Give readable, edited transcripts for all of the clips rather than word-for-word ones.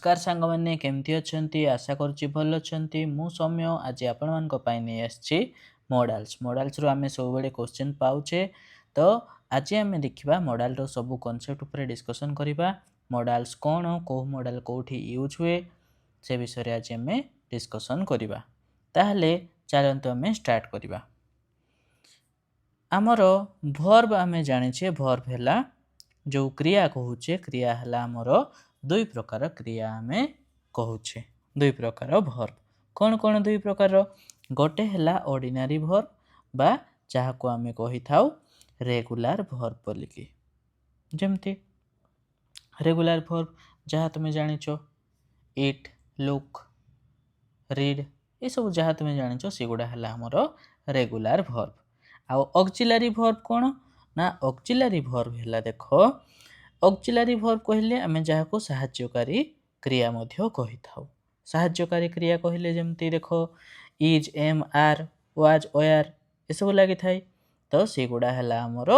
नमस्कार सांग मैंने केमती अच्छी आशा करुच्ची भल अच्छी मु सौम्य आज आपण नहीं आसी मॉडल्स रू आम सब बड़े क्वेश्चन पाऊे तो आज आम देखा मॉडल रो सब कॉन्सेप्ट उपर डिस्कशन करवा मॉडल्स कौन कौ मॉडल कौटी यूज हुए से विषय आज आम डिस्कशन करवा ताहले चलतु आम स्टार्ट करवा आमर भर्ब आम जाने भर्ब है जो क्रिया कहूचे क्रिया है आमर दुई प्रकार क्रिया आम कहूचे दुई प्रकार भर्ब कौन कौन दुई प्रकार गोटे है ऑर्डिनरी भर्ब बा जहाँ को आम कही था रेगुलर भर्ब बोलिकी जमती रेगुलर भर्ब जहाँ तुम जानिच इट लुक रीड ये सब जहाँ तुम जानिच सेगुड़ा है आमर रेगुलर भर्ब आउ ऑक्सिलरी भर्ब कौन ना ऑक्सिलरी भर्ब है देख ऑक्सिलरी भर्ब कहले आम जहाँ को साहाय्यकारी क्रिया मध्य कही था साहाय्यकारी क्रिया कहले जमती देख इज एम आर वाज ओयार ये सब लगी थाए तो सेगुड़ा है आमर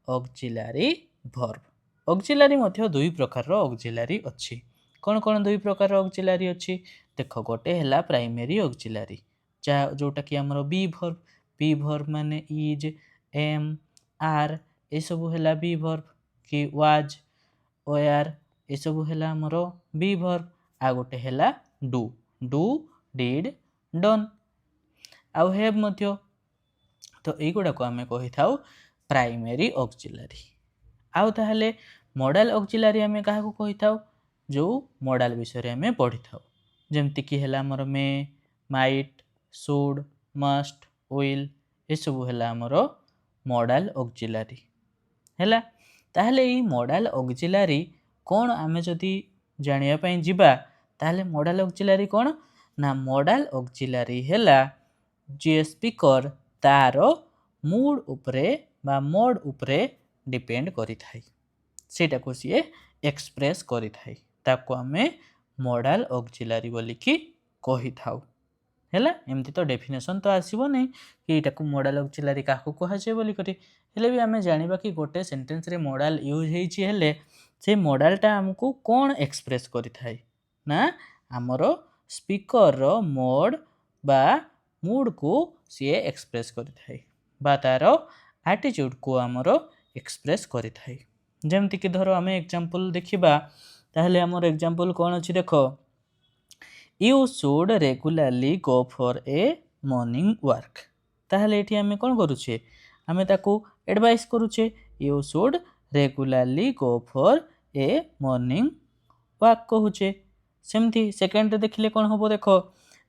ऑक्सिलरी भर्ब ऑक्सिलरी मध्य दुई प्रकार ऑक्सिलरी अच्छी कौन कौन दुई प्रकार ऑक्सिलरी अच्छी देख गोटे है प्राइमरी ऑक्सिलरी जहाँ जोटा कि आमर बी भर्ब माने इज एम आर ये सब है बी भर्ब कि वाज ओयार ये सब है आमर बी भर्ब आ गोटे है डू डू डिड डन आउ हेव मध्य तो युगुड़ा को आम कही था प्राइमरी ऑक्सिलरी आउ ताहले मॉडल ऑक्सिलरी आम क्या कही था जो मॉडल विषय आम पढ़ी था जमती कि है आमर may might should must will ये सब है आमर मॉडल ऑक्सिलरी है ताहले ये मॉडल ऑक्सिलरी कौन आम जदि जानापी जीवा ताहले मॉडल ऑक्सिलरी कौन ना मॉडल ऑक्सिलरी है जी स्पीकर तार मूड उपरे बा मोड उपरे डिपेंड करि थाई सेटा को सी एक्सप्रेस करि थाई ताको आमे मॉडल ऑक्सिलरी बोलिकी कही थाउ हैला एमती तो डेफिनेशन तो आसीबो नै कि एटा को मॉडल ऑक्सिलरी काको कहा जे बोली करी हेले भी आमे जानिबा कि गोटे सेंटेंस रे मॉडल यूज हेछि हेले से मॉडलटा हमको कौन एक्सप्रेस करि थाई ना हमरो स्पीकर रो मोड बा मूड को सी एक्सप्रेस करि थाई बा तार एटीट्यूड को हमरो एक्सप्रेस करि थाई जेमति कि धरो आमे एग्जांपल देखिबा ताहले हमर एग्जांपल कौन अछि देखो You should regularly go for a morning walk ताहले एठी आमे कोन करूछे आमे ताकू एडवाइस करूछे You should regularly go for a morning walk कहूछे सेमती सेकंड देखिले कोन होबो देखो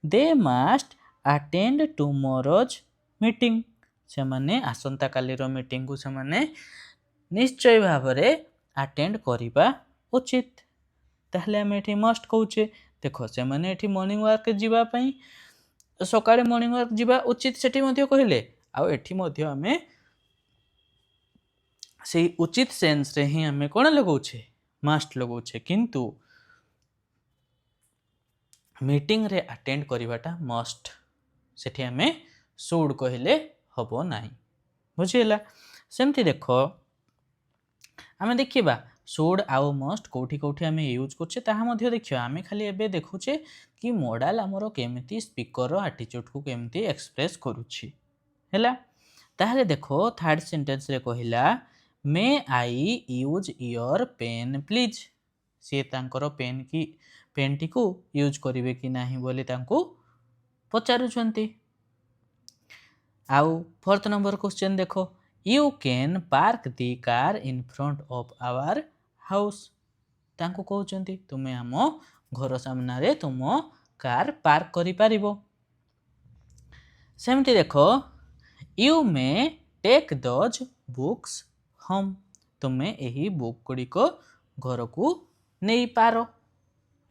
They must attend tomorrow's meeting से माने आसंता काली रो मीटिंग को से माने निश्चय भावरे अटेंड करिबा उचित ताहले आमे एठी मस्ट कहूछे देखो से माने एठी मॉर्निंग वॉक जीवा पई सकाळे मॉर्निंग वॉक जीवा उचित सेठी मध्ये कहिले आ एठी मध्ये हमें से उचित सेंस रे ही हमें कोन लगाउछे मस्ट लगाउछे किंतु मीटिंग रे अटेंड करिवाटा मस्ट सेठी हमें शुड कहिले हबो नाही बुझिला सेमती देखो आमे देखिबा शुड आउ मस्ट कोठी कोठी आमे यूज करछे ताहा मध्ये देखियो आमे खाली एबे देखुछे कि मॉडल हमरो केमिति स्पीकर रो एटीट्यूड को केमिति एक्सप्रेस करूछि हैला ताहले देखो थर्ड सेंटेंस रे कहिला मे आई यूज योर पेन प्लीज से तांकर पेन टी को यूज करिवे कि नाही बोली तांको पचारुछंती आउ फोर्थ नंबर क्वेश्चन देखो You can park the car in front of our house तांको कहउचंती तुमे हमो घर सामना रे तुमो कार पार्क करि पारिबो सेमती देखो You may take those books home तुमे एही बुक गुडी को घर को नेई पारो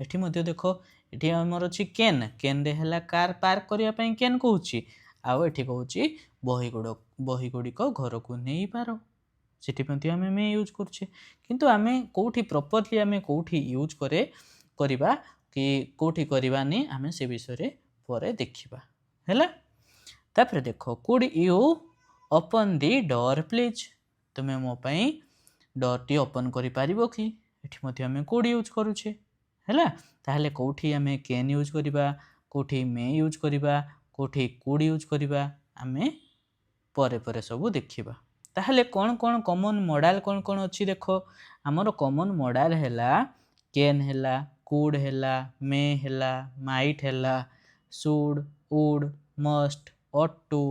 एठी मध्ये देखो एठी हमर अछि केन रे हला कार पार्क करिया पई केन कहउची आउ एठी कहउची बही गुडी को घर को नेई पारो सेठी मध्ये हमें मे यूज करछे किंतु हमें कोठी प्रॉपर्ली हमें कोठी यूज करिबा कि कोठी करिबा नि हमें से विषय रे परे देखिबा हैला तापर देखो could you open the door please तुमे मो पई डोर टी ओपन करि पारिबो कि एठी मध्ये हमें कुड यूज करूछे ହେଲା। ତାହେଲେ କେଉଁଠି ଆମେ କେନ୍ ୟୁଜ୍ କରିବା, କେଉଁଠି ମେ ୟୁଜ୍ କରିବା, କେଉଁଠି କୁଡ୍ ୟୁଜ୍ କରିବା, ଆମେ ପରେ ପରେ ସବୁ ଦେଖିବା। ତାହେଲେ କ'ଣ କ'ଣ କମନ୍ ମଡ଼ାଲ କ'ଣ କ'ଣ ଅଛି ଦେଖ। ଆମର କମନ୍ ମଡ଼ାଲ ହେଲା କେନ୍ ହେଲା, କୁଡ୍ ହେଲା, ମେ ହେଲା, ମାଇଟ୍ ହେଲା, should, would, must, ought to,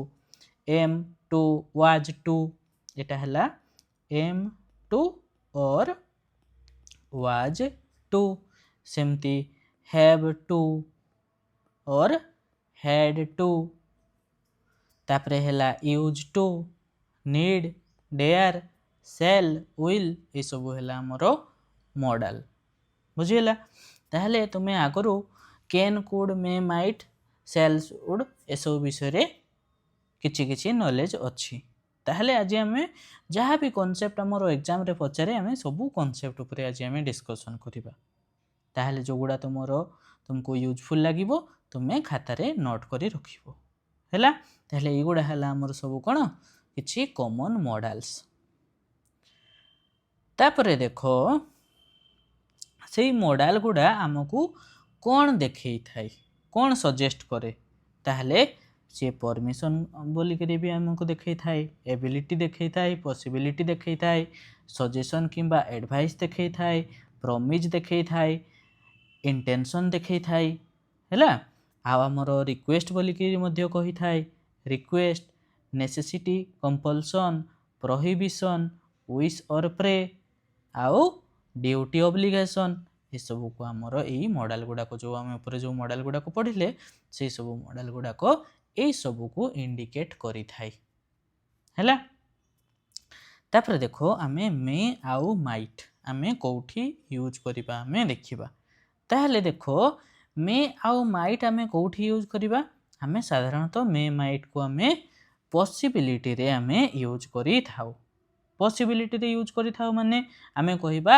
am to, was to. ଏଟା ହେଲା am to or was to. ସେମିତି have to or had to. ତାପରେ ହେଲା used to, need, dare, shall, will, ଏସବୁ ହେଲା ଆମର ମଡ଼ାଲ। ବୁଝିହେଲା। ତାହେଲେ ତୁମେ ଆଗରୁ can, could, may, might, shall, would ଏସବୁ ବିଷୟରେ କିଛି କିଛି ନଲେଜ ଅଛି। ତାହେଲେ ଆଜି ଆମେ ଯାହା ବି କନସେପ୍ଟ ଆମର ଏକ୍ଜାମରେ ପଚାରେ ଆମେ ସବୁ କନସେପ୍ଟ ଉପରେ ଆଜି ଆମେ ଡିସ୍କସନ୍ କରିବା। ତାହେଲେ ଯେଉଁଗୁଡ଼ା ତୁମକୁ ୟୁଜଫୁଲ୍ ଲାଗିବ ତୁମେ ଖାତାରେ ନୋଟ୍ କରି ରଖିବ। ହେଲା। ତାହେଲେ ଏଇଗୁଡ଼ା ହେଲା ଆମର ସବୁ କ'ଣ କିଛି କମନ୍ ମଡ଼ାଲ୍ସ। ତାପରେ ଦେଖ ସେଇ ମଡ଼ାଲ ଗୁଡ଼ା ଆମକୁ କ'ଣ ଦେଖେଇଥାଏ, କ'ଣ ସଜେଷ୍ଟ କରେ। ତାହେଲେ ସିଏ ପରମିଶନ ବୋଲିକରି ବି ଆମକୁ ଦେଖେଇଥାଏ, ଏବିଲିଟି ଦେଖେଇଥାଏ, ପସିବିଲିଟି ଦେଖେଇଥାଏ, ସଜେସନ୍ କିମ୍ବା ଆଡ଼ଭାଇସ୍ ଦେଖେଇଥାଏ, ପ୍ରମିଜ୍ ଦେଖେଇଥାଏ, ଇଣ୍ଟେନସନ୍ ଦେଖେଇଥାଏ। ହେଲା। ଆଉ ଆମର ରିକ୍ୱେଷ୍ଟ ବୋଲିକିରି ମଧ୍ୟ କହିଥାଏ। ରିକ୍ୱେଷ୍ଟ, ନେସେସିଟି, କମ୍ପଲସନ୍, ପ୍ରୋହିବିସନ୍, ୱିଶ୍ ଅର୍ ପ୍ରେ, ଆଉ ଡ୍ୟୁଟି ଅବ୍ଲିଗେସନ୍, ଏସବୁକୁ ଆମର ଏଇ ମଡ଼ାଲ ଗୁଡ଼ାକ ଯେଉଁ ଆମେ ଉପରେ ଯେଉଁ ମଡ଼ାଲ ଗୁଡ଼ାକ ପଢ଼ିଲେ ସେଇ ସବୁ ମଡ଼ାଲ ଗୁଡ଼ାକ ଏଇ ସବୁକୁ ଇଣ୍ଡିକେଟ୍ କରିଥାଏ। ହେଲା। ତାପରେ ଦେଖ ଆମେ ମେ ଆଉ ମାଇଟ୍ ଆମେ କେଉଁଠି ୟୁଜ୍ କରିବା ଆମେ ଦେଖିବା। ତାହେଲେ ଦେଖ ମେ ଆଉ ମାଇଟ୍ ଆମେ କେଉଁଠି ୟୁଜ୍ କରିବା। ଆମେ ସାଧାରଣତଃ ମେ ମାଇଟ୍କୁ ଆମେ ପସିବିଲିଟିରେ ଆମେ ୟୁଜ୍ କରିଥାଉ। ପସିବିଲିଟିରେ ୟୁଜ୍ କରିଥାଉ ମାନେ ଆମେ କହିବା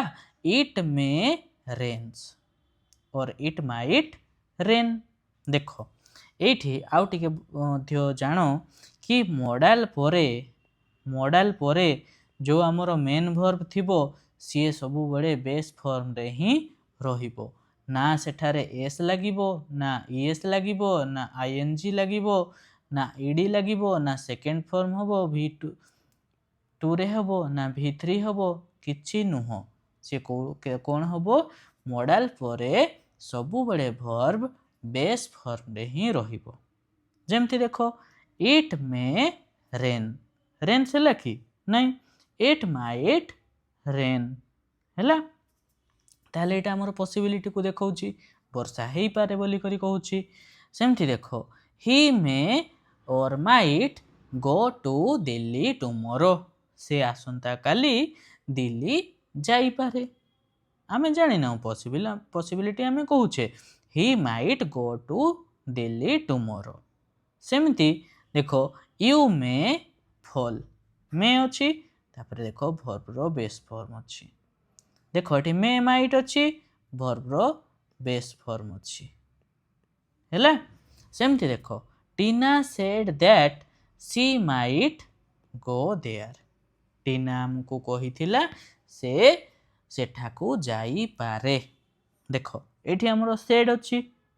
ଇଟ୍ ମେ ରେନ୍ସ ଅର୍ ଇଟ୍ ମାଇଟ୍ ରେନ୍। ଦେଖ ଏଇଠି ଆଉ ଟିକେ ମଧ୍ୟ ଜାଣ କି ମଡ଼ାଲ ପରେ ଯେଉଁ ଆମର ମେନ୍ ଭର୍ବ ଥିବ ସିଏ ସବୁବେଳେ ବେସ୍ ଫର୍ମରେ ହିଁ ରହିବ। ନା ସେଠାରେ ଏସ୍ ଲାଗିବ, ନା ଇଏସ୍ ଲାଗିବ, ନା ଆଇଏନ୍ଜି ଲାଗିବ, ନା ଇଡି ଲାଗିବ, ନା ସେକେଣ୍ଡ ଫର୍ମ ହେବ V2ରେ ହେବ, ନା V3 ହେବ, କିଛି ନୁହଁ। ସେ କ'ଣ ହେବ ମଡ଼ାଲ ପରେ ସବୁବେଳେ ଭର୍ବ ବେସ୍ ଫର୍ମରେ ହିଁ ରହିବ। ଯେମିତି ଦେଖ ଇଟ୍ ମେ ରେନ୍, ରେନ୍ସ ହେଲା କି ନାଇଁ, ଇଟ୍ ମାଇଟ୍ ରେନ୍ ହେଲା। ତାହେଲେ ଏଇଟା ଆମର ପସିବିଲିଟିକୁ ଦେଖାଉଛି, ବର୍ଷା ହେଇପାରେ ବୋଲିକରି କହୁଛି। ସେମିତି ଦେଖ he may or might go to Delhi tomorrow, ସେ ଆସନ୍ତାକାଲି ଦିଲ୍ଲୀ ଯାଇପାରେ। ଆମେ ଜାଣିନାହୁଁ ପସିବିଲିଟି ଆମେ କହୁଛେ he might go to Delhi tomorrow. ସେମିତି ଦେଖ ୟୁ ମେ ଫଲ୍, ମେ ଅଛି, ତାପରେ ଦେଖ ଭର୍ବର ବେସ୍ ଫର୍ମ ଅଛି। ଦେଖ ଏଠି ମେ ମାଇଟ୍ ଅଛି, ଭର୍ବର ବେସ୍ ଫର୍ମ ଅଛି। ହେଲା। ସେମିତି ଦେଖ Tina said that she might go there, Tina ଆମକୁ କହିଥିଲା ସେ ସେଠାକୁ ଯାଇପାରେ। ଦେଖ ଏଠି ଆମର ସେଡ୍ ଅଛି,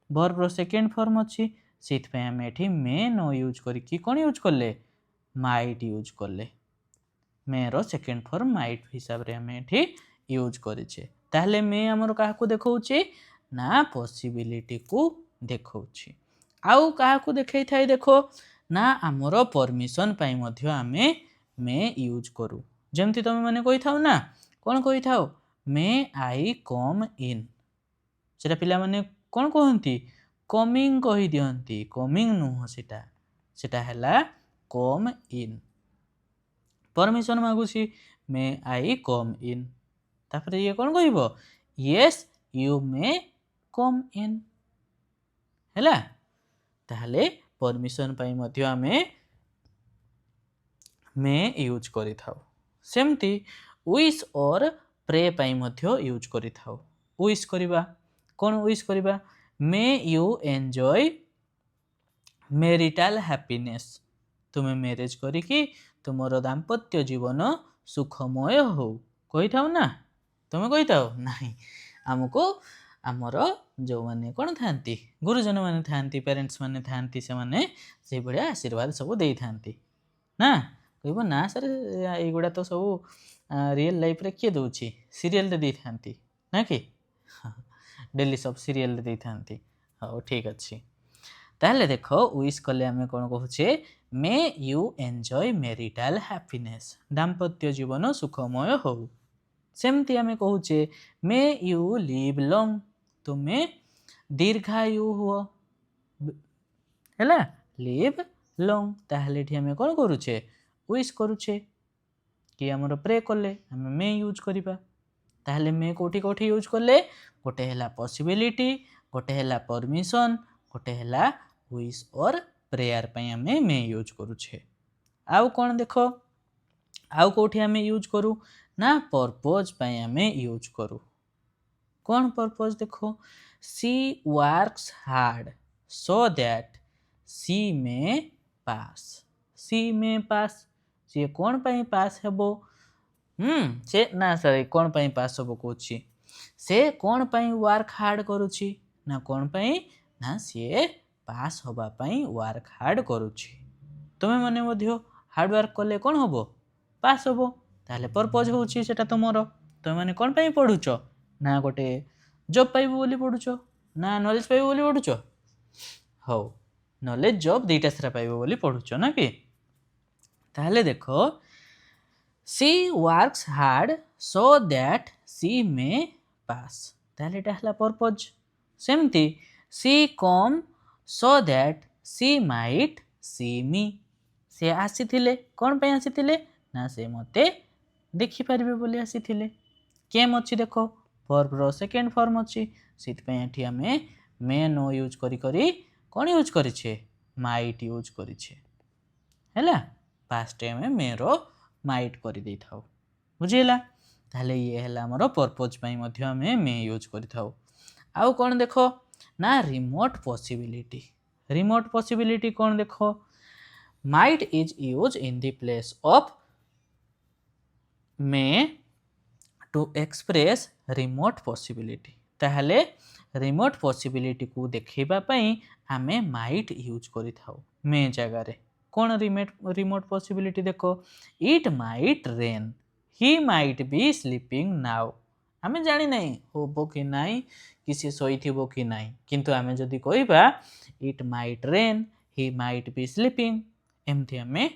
ଭର୍ବର ସେକେଣ୍ଡ ଫର୍ମ ଅଛି, ସେଇଥିପାଇଁ ଆମେ ଏଠି ମେ ନ ୟୁଜ୍ କରିକି କ'ଣ ୟୁଜ୍ କଲେ, ମାଇଟ୍ ୟୁଜ୍ କଲେ। ମେର ସେକେଣ୍ଡ ଫର୍ମ ମାଇଟ୍ ହିସାବରେ ଆମେ ଏଠି ୟୁଜ୍ କରିଛେ। ତାହେଲେ ମେ ଆମର କାହାକୁ ଦେଖାଉଛି ନା ପସିବିଲିଟିକୁ ଦେଖାଉଛି। ଆଉ କାହାକୁ ଦେଖେଇଥାଏ ଦେଖ ନା ଆମର ପରମିଶନ ପାଇଁ ମଧ୍ୟ ଆମେ ମେ ୟୁଜ୍ କରୁ। ଯେମିତି ତମେ ମାନେ କହିଥାଉ ନା, କ'ଣ କହିଥାଉ, ମେ ଆଇ କମ୍ ଇନ୍, ସେଟା ପିଲାମାନେ କ'ଣ କହନ୍ତି, କମିଂ କହିଦିଅନ୍ତି। କମିଂ ନୁହଁ, ସେଟା ହେଲା କମ୍ ଇନ୍। ପରମିଶନ ମାଗୁଛି ମେ ଆଇ କମ୍ ଇନ୍, ତାପରେ ଇଏ କ'ଣ କହିବ, yes you may come in. ହେଲା। ତାହେଲେ ପରମିଶନ ପାଇଁ ମଧ୍ୟ ଆମେ ମେ ୟୁଜ୍ କରିଥାଉ। ସେମିତି ୱିଶ୍ ଅର୍ ପ୍ରେ ପାଇଁ ମଧ୍ୟ ୟୁଜ୍ କରିଥାଉ। ୱିଶ୍ କରିବା, କ'ଣ ୱିଶ୍ କରିବା, may you enjoy marital happiness, ତୁମେ ମ୍ୟାରେଜ୍ କରିକି ତୁମର ଦାମ୍ପତ୍ୟ ଜୀବନ ସୁଖମୟ ହଉ, କହିଥାଉ ନା, ତୁମେ କହିଥାଉ ନାହିଁ, ଆମକୁ आमर जो मैंने कौन था गुरुजन मैंने था पेरेन्ट्स मैंने था से भाया आशीर्वाद सब दे था ना कह ना सर युवा तो सब रियल लाइफ रे किए दौर सीरियल दे था ना कि डेली सब सीरियल दे था हाँ ठीक अच्छे ताहले देख विश कले आम कौन कहे may you enjoy marital happiness दाम्पत्य जीवन सुखमय हो सेमती आम कहे मे यू लिव लॉन्ग तुम्हें दीर्घायु हुआ है लिव लॉन्ग ताहले आम कौन करुचे विश करुचे कि आमर प्रे कले आम मे यूज करवा ताहले मे कोठी कोठी यूज कले गोटे है पॉसिबिलिटी गोटे है परमिशन गोटे है विश और प्रेयर पे आम मे यूज करुचे आउ कौन देख आउ कौटी आम यूज करूँ ना पर्पज पे आम यूज करूँ कौन पर्पज देखो सी वर्क्स हार्ड सो दैट सी मे पास सी मे पास सी कौन पाई पास हेबो से ना सर कौन पाई पास हेबो कहूँ से कौन पाई वर्क हार्ड करुछि ना कौन पाई ना सी पास होबा पाई वर्क हार्ड करुछि तुमे माने मध्य हार्ड वर्क कले कौन होबो पास होबो ताहले पर्पज होउछि सेटा तुमरो तुमे माने कौन पाई पढुछ ना गोटे जॉब पाइबो बोली पढुछ ना नॉलेज पाइबो बोली पढुछ हो नॉलेज जॉब दुईटा सारा पाइबो बोली पढुछ ना कि ताहले देखो सी वर्क्स हार्ड सो दैट सी मे पास ताहले एटा हला पर्पज सेमती सी कम so that C might see मी से आसीथिले कौन पे आसीथिले ना से मते देखि पारिबे बोली आसीथिले केम अछि देखो वर्ब रो सेकेंड फॉर्म अछि सित पे एठी हमें मे नो यूज करी करी कौन यूज करिछे माइट यूज करिछे हैला पास्ट टाइम में मे रो माइट करि देई थाउ बुझिला ताहले ये हैला हमरो पर्पज पई मध्य हमें मे यूज करि थाउ आउ कौन देखो ना रिमोट पॉसिबिलिटी कौन देखो might is use in the place of may to express remote possibility ताहले रिमोट पॉसिबिलिटी को देखैबा पई आमे माइट यूज करि थाउ मे जगह रे कौन रिमोट पॉसिबिलिटी देखो it might rain he might be sleeping now आमे जानी नहीं होबो कि नहीं किसी सोईथिबो कि नहीं किंतु आमे जदि कहिबा it might rain he might be sleeping एमथि आमे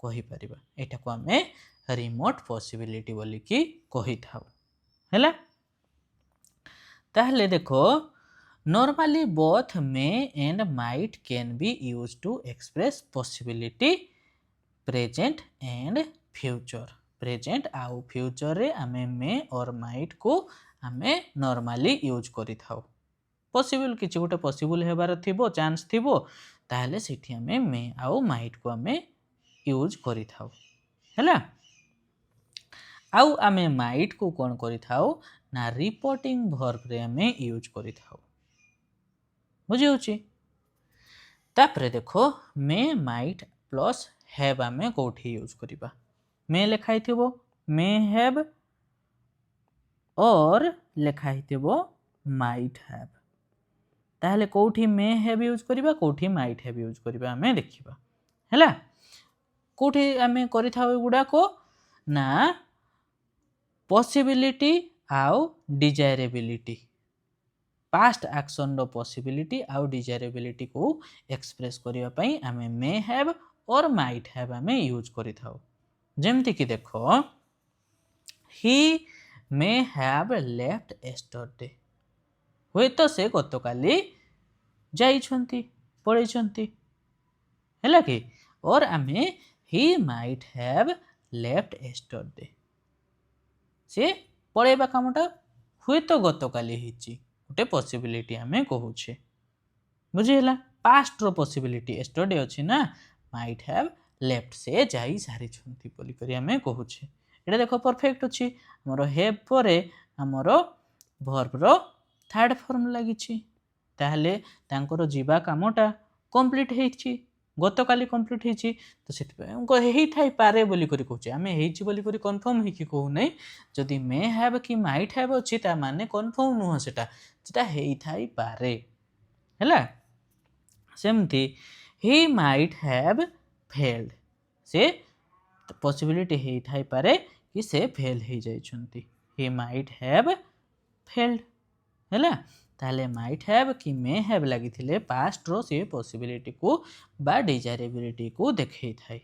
कहि परिबा एटा को आमे रिमोट पॉसिबिलिटी बोली कि कहि थाउ हैला ताहले देखो normally both may and might can be use to express possibility present and future present आउ फ्यूचर रे आमे मे और माइट को आमे नॉर्मली यूज करि थाउ पॉसिबल किछि गोटे पॉसिबल हेबार थिबो चांस थिबो ताहले सेठी आमे मे आउ माइट को आमे यूज करि थाउ हैला आउ आमे माइट को कौन करि थाउ ना रिपोर्टिंग वर्ब रे आमे यूज करि थाउ बुझी होची तापरे देखो मे माइट प्लस हैव आमे कोठी यूज करिबा मे लिखाई थिबो मे हैव और लिखाई थिबो माइट हैव ताहले कोठी मे हैव यूज करिबा कोठी माइट हैव यूज करिबा आमे देखिबा हैला कोठी आमे करि थाउ गुडा को ना पॉसिबिलिटी आउ डिजायरेबिलिटी पास्ट एक्शन रो पॉसिबिलिटी आउ डिजायरेबिलिटी को एक्सप्रेस करिवा पई आमे मे हैव और माइट हैव आमे यूज करि थाउ जेमति कि देखो ही मे हैव लेफ्ट यस्टरडे होय तो से गतकाली जाइछंती पळैछंती हैला कि और आमे he might have left yesterday से पळैबा कामटा होय तो गतकाली हिची गोटे पॉसिबिलिटी आमे कहूचे बुझिला पास्ट रो पॉसिबिलिटी यस्टरडे अछि ना माइट हैव लेफ्ट से जाई सारी छंती बोली करी आमे कहूचे एटा देखो परफेक्ट अछि हमरो हैव परे हमरो वर्ब रो थर्ड फॉर्म लागिछि ताहले तांकर जीवा कामटा कंप्लीट हेछि गत काली कंप्लीट होती तो से पारे बोली करी कहूचे आम होली कन्फर्म होगी कहू नहीं जदि मे हैव कि माइट हैव अच्छी माने कन्फर्म नुह सेटा होई पारे है सेमती ही माइट हैव फेल्ड से पॉसिबिलिटी होई पारे कि से फेल हो जाइछंती ही माइट हैव फेल्ड है ताले माइट हैव कि मे हैव लगी पास्ट रो से पॉसिबिलिटी को बा डिजायरेबिलिटी को देखई थाए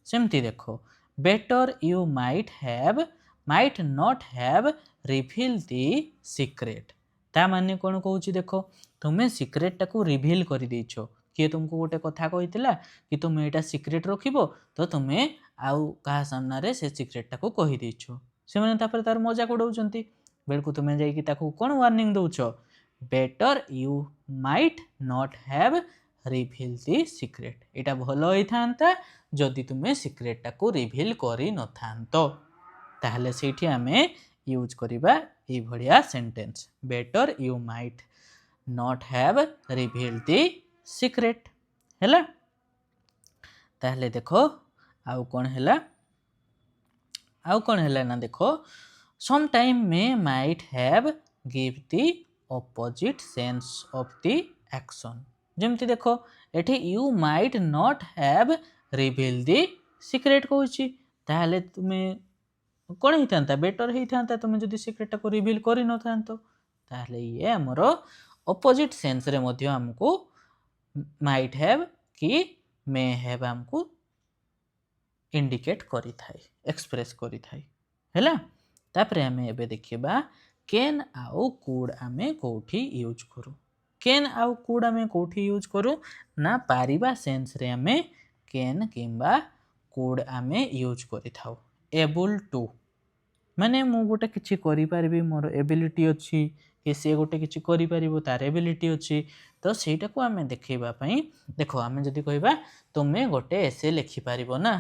सेमती देखो better you might not have reveal the secret ता माने कौन कहूँ देखो तुम्हें सीक्रेट टाको रिवील कर देछो किए तुमको गोटे कथा कही कि तुम यहाँ सीक्रेट रखिबो तो तुम्हें आउ कहा सामने से सीक्रेट टाको कही देछो से माने तापर तार मजाक उड़ाउछंती बेलकु तुम्हें जाइकी ताको कौन वार्निंग दउछो better you might not have reveal the secret एटा भलो होई थांता जदि तुम्हें सीक्रेट टाको रिवील करि न थांतो ताहले सेठी आमे यूज करिबा ए भड़िया sentence better you might not have reveal the secret हैला ताहले देखो आउ कौन हैला ना देखो sometime may might have give the opposite sense of the action जेमती देखो एठी you might not have reveal the secret कहूची ताहले तुम्हें कौन ही था बेटर ही था तुम्हें जदि सीक्रेट को रिवील करि न थांतो ताहले ये हमर ऑपोजिट सेंस रे मध्य हमको माइट हैव कि मे हैव हमको इंडिकेट करि थाई एक्सप्रेस करि थाई हैला तापरे आमे एबे देखिबा कैन आउ कुड आमे कोठी यूज करू कैन आउ कुड आमे कोठी यूज करू ना पारिबा सेंस रे आमे कैन किंबा कुड आमे यूज करि थाउ एबल टू माने मु गोटे किछि करि पारिबी मोर एबिलिटी अछि कि से गोटे किछि करि पारिबो तार एबिलिटी अछि तो सेटा को आमे देखैबा पई देखो आमे जदि कहबा तुमे गोटे एसे लिखि पारिबो ना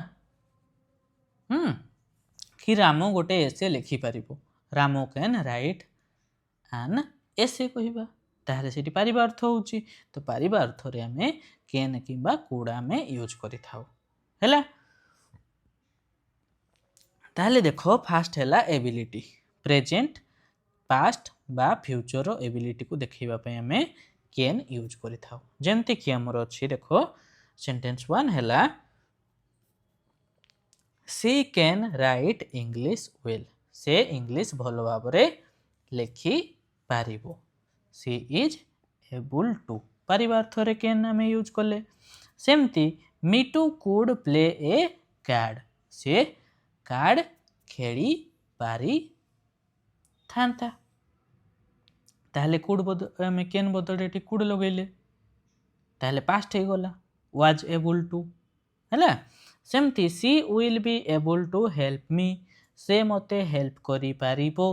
कि रामो गोटे एसे लिखि पारिबो रामो कैन राइट एन एसे कहबा ताहले सेठी पारिबा अर्थ होउची तो पारिबा अर्थ रे आमे कैन किबा कुड आमे यूज करि थाउ हैला ताहले देखो फास्ट हैला एबिलिटी प्रेजेंट पास्ट बा फ्यूचर रो एबिलिटी को देखैबा पय आमे कैन यूज करि थाउ जेंति कि हमर अछि देखो सेंटेंस 1 हैला सी कैन राइट इंग्लिश वेल से इंग्लिश भल भाबरे लिखि पारिबो सी इज एबल टू पारिबा अर्थ रे कैन आमे यूज करले सेमती me too could play A card से कार्ड खेली पारी थांता ताहले कुड आमे कैन बदल एठी कुड लगैले ताहले पास्ट हे गला वाज एबल टू हैला सेमती she will be able to help me से मते हेल्प करि पारिबो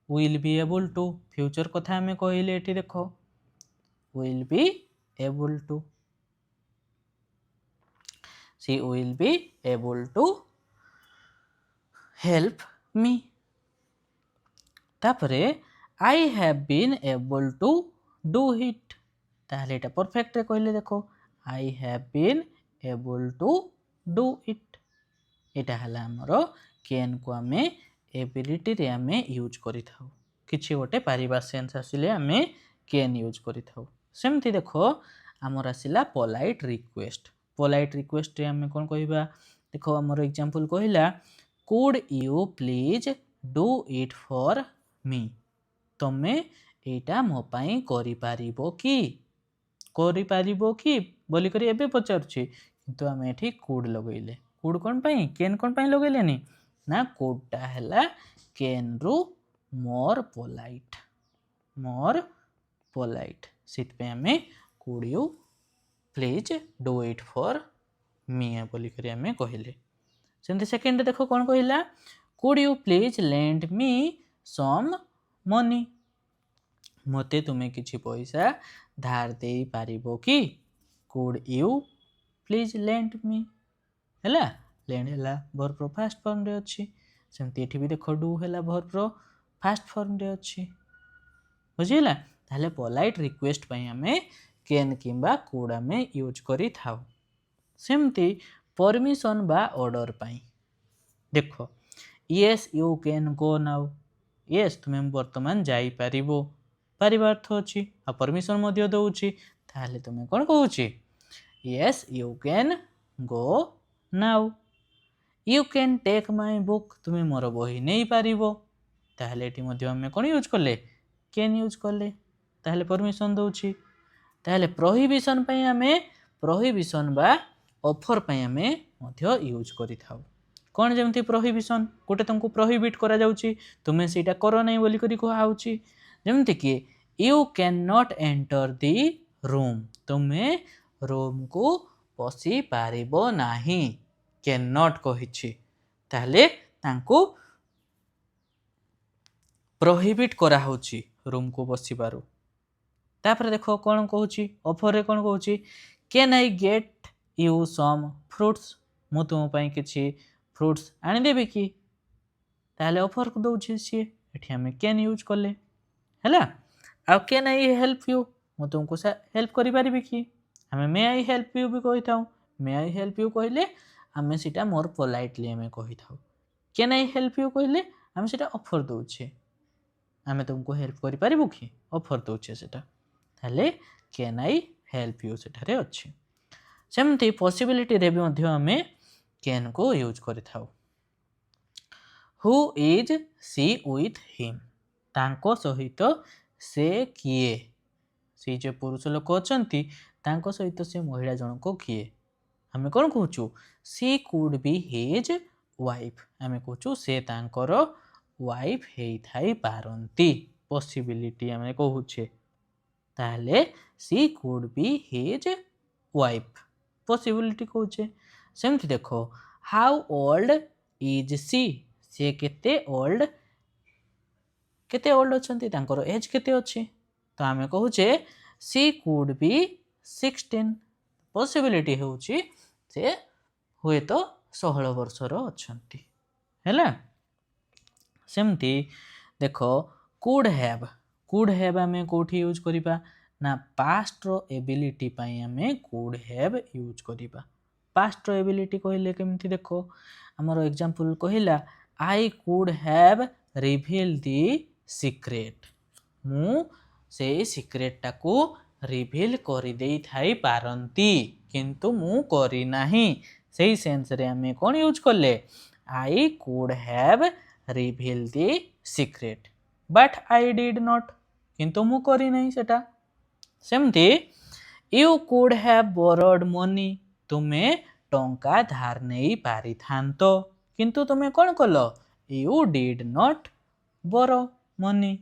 will be able to future कथा हमें कहले एठी देखो will be able to she will be able to help me तापरे I have been able to do it ताहले एटा परफेक्ट रे कहले देखो I have been able to do it एटा हला हमरो कैन को आमे एबिलिटी रे आमे यूज करि थाउ किछि गोटे पारिबा सेंस आसिले आमे कैन यूज करि थाउ सेमती देखो हमर आसिला पोलाइट रिक्वेस्ट रे आमे कोन कहिबा देखो हमर एग्जांपल कहिला could you please do it for मी तमे एटा मो पई करि पारिबो कि बोली करी एबे पचारछि किंतु आमे एठी कुड लगैले कुड कोन पई कैन कोन पई लगैले नी ना कुडटा हैला कैन रु मोर पोलाइट सिट पे आमे could you please do it for me बोली करी आमे कहिले सेंती सेकंड देखो कोन कहिला could you please lend me some money मते तुमे किछि पैसा धार दे पारिबो कि could you please lend me हैला लेंड हैला वर्ब रो फास्ट फॉर्म रे अछि सेमती एठी भी देखो डू हैला वर्ब रो फास्ट फॉर्म रे अछि बुझिला ताले पोलाइट रिक्वेस्ट पई हमें कैन किंबा कुड हमें यूज करि थाउ सेमती परमिशन बा ऑर्डर पाई देख yes you can go now yes तुम वर्तमान जाई पारिबो पारिबा अर्थ अछि आ परमिशन मध्य दउछि ताहले तुम कोन कहउछि yes you can go now you can take my book तुम मोर बही नहीं पारिबो ताहले एटी मध्य हम कोन यूज करले कैन यूज करले ताहले परमिशन दउछि ताहले प्रोहिबिशन पई हमें प्रोहिबिशन बा ऑफर पई हमें मध्य यूज करि थाउ कौन जमती प्रोहिबिशन गोटे तुमको प्रोहिबिट करा जाउची तुमे सेटा करो नहीं बोली करी कहा होची जमती कि you can not enter the room तुमे रूम को पसी पारिबो नाही कैन नॉट कहिछि ताहले तांको प्रोहिबिट करा होची रूम को बसी पारु तापर देखो कौन कहूची ऑफर रे कौन कहूची can I get you some fruits मु तुम पई किछि फ्रूट्स आनी देबे कि ताहले ऑफर को दउछि सी एठी हमें कैन यूज करले हैला आ कैन आई हेल्प यू मु तुमको हेल्प करि पारिबे कि हमें मे आई हेल्प यू भी कहि थाउ मे आई हेल्प यू कहले हमें सीटा मोर पोलाइटली हमें कहि थाउ कैन आई हेल्प यू कहले हमें सीटा ऑफर दउछि हमें तुमको हेल्प करि पारिबो कि ऑफर दउछि सेटा ताहले कैन आई हेल्प यू सेठारे अछि सेमती पॉसिबिलिटी रे भी मध्य हमें कैन को यूज करि थाउ who is she with him तांको सहित से किए से जे पुरुष लोक अछंती तांको सहित से महिला जनक किए हमें कोन कहूचु she could be his wife हमें कहूचु से तांकर वाइफ हेई थाई पारंती पॉसिबिलिटी हमें कहूचे ताहले she could be his wife possibility कहूचे सेमती देखो हाउ ओल्ड इज सी से केते ओल्ड अछंती तांकर एज केते अछि तो आमे कहूचे सी कुड बी 16 पॉसिबिलिटी होउची से हुए तो 16 वर्षर अछंती हैला सेमती देखो कुड हैव हमें कोठी यूज करिबा ना पास्ट रो एबिलिटी पई हमें कुड हैव यूज करिबा पास्ट रो एबिलिटी कहले केमती देखो हमर एग्जांपल कहिला आई could have reveal the secret मु से सीक्रेट टाको रिवील करि देई थाई पारंती किंतु मु करी नाही सेही सेंस रे हमें कोन यूज करले आई could have reveal the secret but I did not किंतु मु करी नाही सेटा सेमती you could have borrowed money तुमे टंका धार नहीं पारि थांतो किंतु तुमे कोन कलो you did not borrow money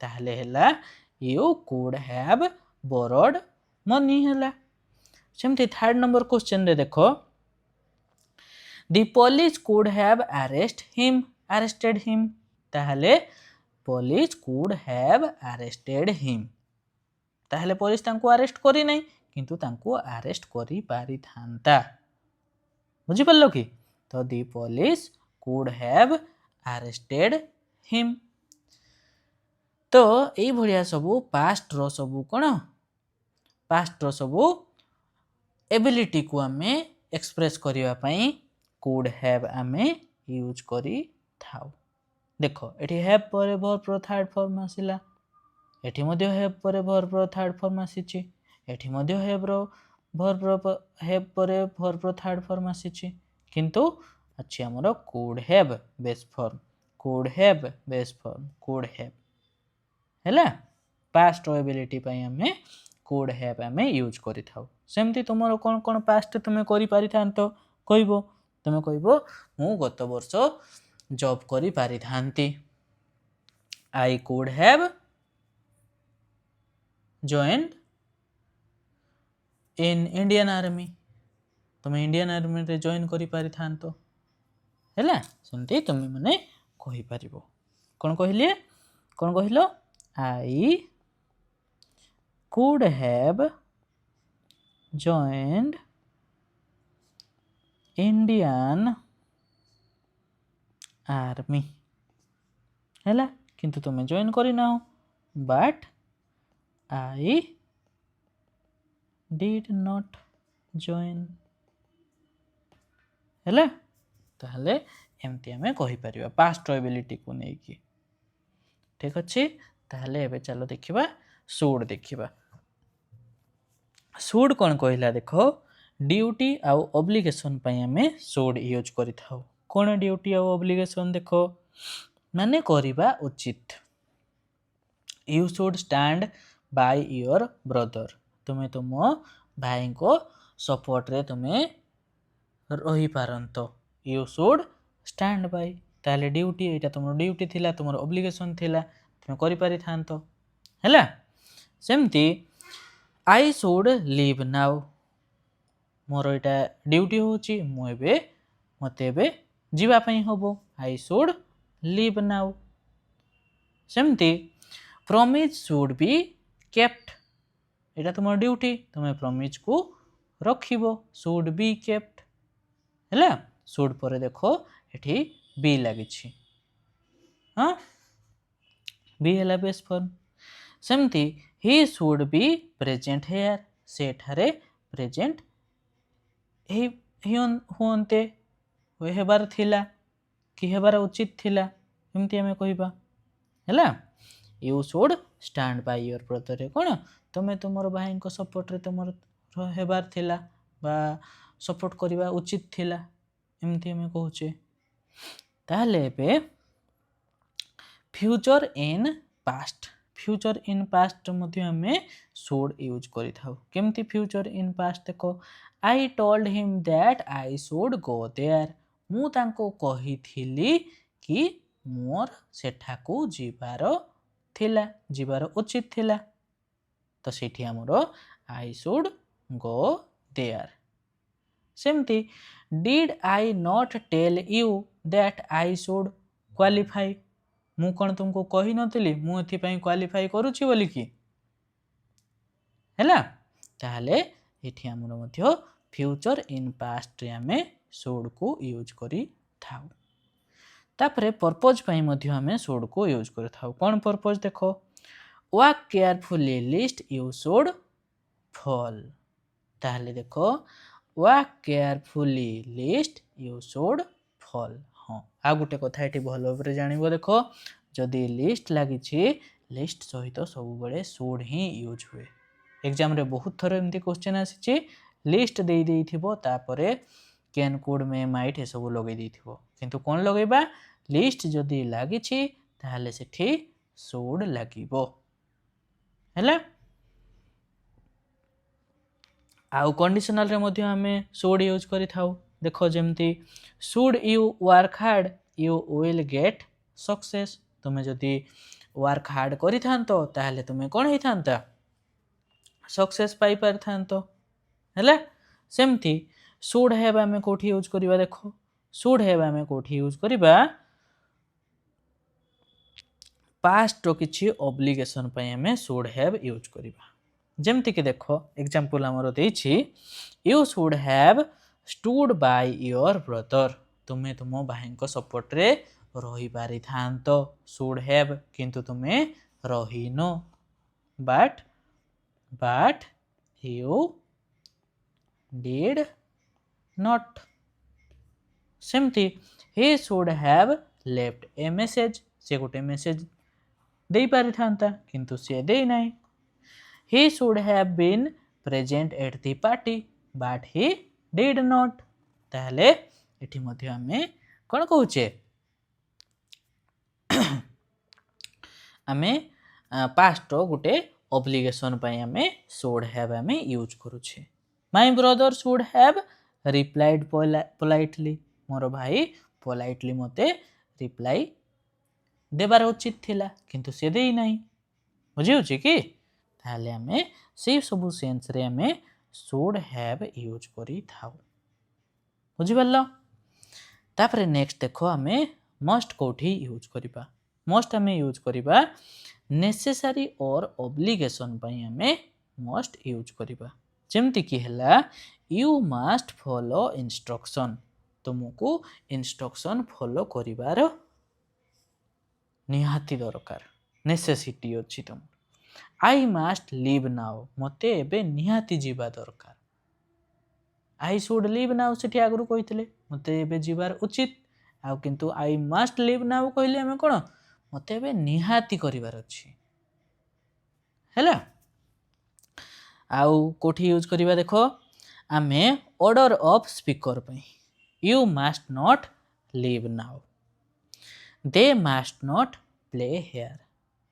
ताहले हैला you could have borrowed money हैला सेमती थर्ड नंबर क्वेश्चन रे देखो the police could have arrested him ताहले police could have arrested him ताहले पुलिस तांको अरेस्ट करी नहीं किंतु तांको अरेस्ट करी पारि थांता बुझी पल्लो कि तो the police could have arrested him तो एई भलिया सबु पास्ट रो सबु कोन पास्ट रो सबु एबिलिटी को हमें एक्सप्रेस करिवा पई कुड हैव हमें यूज करी थाउ देखो एठी हैव परे वर्ब रो थर्ड फॉर्म आसिला एठी मध्ये हैव परे वर्ब रो थर्ड फॉर्म आसीची एठी मध्ये हैव रो वर्ब रो हैव परे वर्ब रो थर्ड फॉर्म आसीची किंतु अछि हमरो could have base form could have base form could have हैला पास्ट एबिलिटी पई हमें कुड हैव हमें यूज करि थाउ सेमती तुमरो कोन कोन पास्ट तुमे करि पारि थांतो कहबो तुमे कहबो मु गत वर्ष जॉब करि पारि थांती I could have joined in Indian Army तुम इंडियन आर्मी रे जॉइन करि पारि थांतो हैला सेमती तुमे माने कहि पारिबो कोन कहिलो I could have joined Indian Army हैला किंतु तुमे जॉइन करि ना but I did not join ହେଲା ତାହେଲେ ଏମିତି ଆମେ କହିପାରିବା ପାଷ୍ଟ ଏବିଲିଟିକୁ ନେଇକି। ଠିକ ଅଛି ତାହେଲେ ଏବେ ଚାଲ ଦେଖିବା ସୁଡ୍ ଦେଖିବା। ସୁଡ୍ କ'ଣ କହିଲା ଦେଖ ଡ୍ୟୁଟି ଆଉ ଅବ୍ଲିଗେସନ ପାଇଁ ଆମେ ସୁଡ୍ ୟୁଜ୍ କରିଥାଉ। କ'ଣ ଡ୍ୟୁଟି ଆଉ ଅବ୍ଲିଗେସନ ଦେଖ ମାନେ କରିବା ଉଚିତ। You should stand by your brother ତୁମେ ତୁମ ଭାଇଙ୍କ ସପୋର୍ଟରେ ତୁମେ ରହିପାରନ୍ତ। ୟୁ ସୁଡ୍ ଷ୍ଟାଣ୍ଡ ବାଇ ତାହେଲେ ଡ୍ୟୁଟି ଏଇଟା ତୁମର ଡ୍ୟୁଟି ଥିଲା ତୁମର ଅବ୍ଲିଗେସନ ଥିଲା ତୁମେ କରିପାରିଥାନ୍ତ ହେଲା। ସେମିତି ଆଇ ସୁଡ୍ ଲିଭ୍ ନାଉ ମୋର ଏଇଟା ଡ୍ୟୁଟି ହେଉଛି ମୋତେ ଏବେ ଯିବା ପାଇଁ ହେବ ଆଇ ସୁଡ୍ ଲିଭ୍ ନାଉ। ସେମିତି ପ୍ରମିଜ୍ ସୁଡ୍ ବି କେପ୍ଟ ଏଇଟା ତୁମର ଡ୍ୟୁଟି ତୁମେ ପ୍ରମିଜ୍କୁ ରଖିବ ସୁଡ୍ ବି କେପ୍ଟ ହେଲା। ସୁଡ୍ ପରେ ଦେଖ ଏଠି ବି ଲାଗିଛି ହଁ ବି ହେଲା ବେସ୍ ଫର୍ମ। ସେମିତି ହି ସୁଡ୍ ବି ପ୍ରେଜେଣ୍ଟ ହେୟାର ସେଠାରେ ପ୍ରେଜେଣ୍ଟ ହୁଅନ୍ତେ ହେବାର ଥିଲା କି ହେବାର ଉଚିତ ଥିଲା ଏମିତି ଆମେ କହିବା ହେଲା। You should stand by your ବ୍ରଦରରେ କ'ଣ ତୁମେ ତୁମର ଭାଇଙ୍କ ସପୋର୍ଟରେ ତୁମର ହେବାର ଥିଲା ବା ସପୋର୍ଟ କରିବା ଉଚିତ ଥିଲା ଏମିତି ଆମେ କହୁଛେ। ତାହେଲେ ଏବେ future in past future in past ମଧ୍ୟ ଆମେ ସୁଡ୍ ୟୁଜ୍ କରିଥାଉ। କେମିତି ଫ୍ୟୁଚର ଇନ୍ ପାଷ୍ଟ ଦେଖ I told him that I should go there ମୁଁ ତାଙ୍କୁ କହିଥିଲି କି ମୋର ସେଠାକୁ ଯିବାର ଉଚିତ ଥିଲା ତ ସେଇଠି ଆମର ଆଇ ସୁଡ୍ ଗୋ ଦେୟାର। ସେମିତି did I not tell you that I should qualify ମୁଁ କ'ଣ ତୁମକୁ କହିନଥିଲି ମୁଁ ଏଥିପାଇଁ କ୍ୱାଲିଫାଇ କରୁଛି ବୋଲିକି ହେଲା। ତାହେଲେ ଏଠି ଆମର ମଧ୍ୟ ଫ୍ୟୁଚର ଇନ୍ ପାଷ୍ଟରେ ଆମେ ସୁଡ୍କୁ ୟୁଜ୍ କରିଥାଉ। ତାପରେ ପର୍ପୋଜ ପାଇଁ ମଧ୍ୟ ଆମେ ସୁଡ୍କୁ ୟୁଜ୍ କରିଥାଉ। କ'ଣ ପର୍ପୋଜ ଦେଖ walk carefully lest you should fall ତାହେଲେ ଦେଖ walk carefully lest you should fall ହଁ ଆଉ ଗୋଟେ କଥା ଏଠି ଭଲ ଭାବରେ ଜାଣିବ ଦେଖ ଯଦି ଲିଷ୍ଟ ଲାଗିଛି ଲିଷ୍ଟ ସହିତ ସବୁବେଳେ ସୁଡ୍ ହିଁ ୟୁଜ୍ ହୁଏ। ଏକ୍ଜାମରେ ବହୁତ ଥର ଏମିତି କ୍ୱେଶ୍ଚନ୍ ଆସିଛି ଲିଷ୍ଟ ଦେଇଥିବ ତାପରେ କ୍ୟାନ୍ କୁଡ୍ ମେ ମାଇଟ୍ ଏସବୁ ଲଗେଇ ଦେଇଥିବ କିନ୍ତୁ କ'ଣ ଲଗେଇବା ଲିଷ୍ଟ ଯଦି ଲାଗିଛି ତାହେଲେ ସେଠି ସୁଡ୍ ଲାଗିବ ହେଲା। ଆଉ କଣ୍ଡିସନାଲରେ ମଧ୍ୟ ଆମେ ସୁଡ୍ ୟୁଜ୍ କରିଥାଉ ଦେଖ ଯେମିତି should you work hard you will get success ତୁମେ ଯଦି ୱାର୍କ ହାର୍ଡ କରିଥାନ୍ତ ତାହେଲେ ତୁମେ କ'ଣ ହେଇଥାନ୍ତା ସକ୍ସେସ୍ ପାଇପାରିଥାନ୍ତ ହେଲା। ସେମିତି ସୁଡ୍ ହ୍ୟାଭ୍ ଆମେ କୋଉଠି ୟୁଜ୍ କରିବା ଦେଖ ସୁଡ୍ ହ୍ୟାଭ୍ ଆମେ କୋଉଠି ୟୁଜ୍ କରିବା ପାଷ୍ଟର କିଛି ଅବ୍ଲିଗେସନ ପାଇଁ ଆମେ ସୁଡ୍ ହ୍ୟାଭ୍ ୟୁଜ୍ କରିବା। ଯେମିତିକି ଦେଖ ଏକ୍ଜାମ୍ପଲ ଆମର ଦେଇଛି you should have stood by your brother ତୁମେ ତୁମ ଭାଇଙ୍କ ସପୋର୍ଟରେ ରହିପାରିଥାନ୍ତ ସୁଡ୍ ହ୍ୟାଭ୍ କିନ୍ତୁ ତୁମେ ରହିନ but you did not। ସେମିତି he should have left a message ସେ ଗୋଟେ ମେସେଜ ଦେଇପାରିଥାନ୍ତା କିନ୍ତୁ ସେ ଦେଇନାହିଁ। he should have been present at the party but he did not ତାହେଲେ ଏଠି ମଧ୍ୟ ଆମେ କ'ଣ କହୁଛେ ଆମେ ପାଷ୍ଟ ଗୋଟେ ଅବ୍ଲିଗେସନ ପାଇଁ ଆମେ should have ଆମେ ୟୁଜ୍ କରୁଛେ। my brother should have replied politely ମୋର ଭାଇ ପୋଲାଇଟଲି ମୋତେ ରିପ୍ଲାଇ ଦେବାର ଉଚିତ ଥିଲା କିନ୍ତୁ ସେ ଦେଇନାହିଁ ବୁଝିହେଉଛି କି ତାହେଲେ ଆମେ ସେଇ ସବୁ ସେନ୍ସରେ ଆମେ should have ୟୁଜ୍ କରିଥାଉ ବୁଝିପାରିଲ। ତାପରେ ନେକ୍ସଟ ଦେଖ ଆମେ ମଷ୍ଟ କୋଉଠି ୟୁଜ୍ କରିବା ମଷ୍ଟ ଆମେ ୟୁଜ୍ କରିବା ନେସେସାରୀ ଅର୍ ଅବ୍ଲିଗେସନ ପାଇଁ ଆମେ ମଷ୍ଟ ୟୁଜ୍ କରିବା ଯେମିତିକି ହେଲା ୟୁ ମାଷ୍ଟ ଫଲୋ ଇନଷ୍ଟ୍ରକ୍ସନ ତୁମକୁ ଇନଷ୍ଟ୍ରକ୍ସନ ଫଲୋ କରିବାର ନିହାତି ଦରକାର ନେସେସିଟି ଅଛି ତୁମ ଆଇ ମାଷ୍ଟ ଲିଭ୍ ନାଉ ମୋତେ ଏବେ ନିହାତି ଯିବା ଦରକାର ଆଇ ସୁଡ୍ ଲିଭ୍ ନାଉ ସେଠି ଆଗରୁ କହିଥିଲେ मते एबे जीवार उचित आ किंतु आई मस्ट लिव नाउ कहले हमें कोन मते एबे निहाती करिवार अछि हैला आउ कोठी यूज करिवा देखो आमे ऑर्डर ऑफ स्पीकर पई you must not live now they must not play here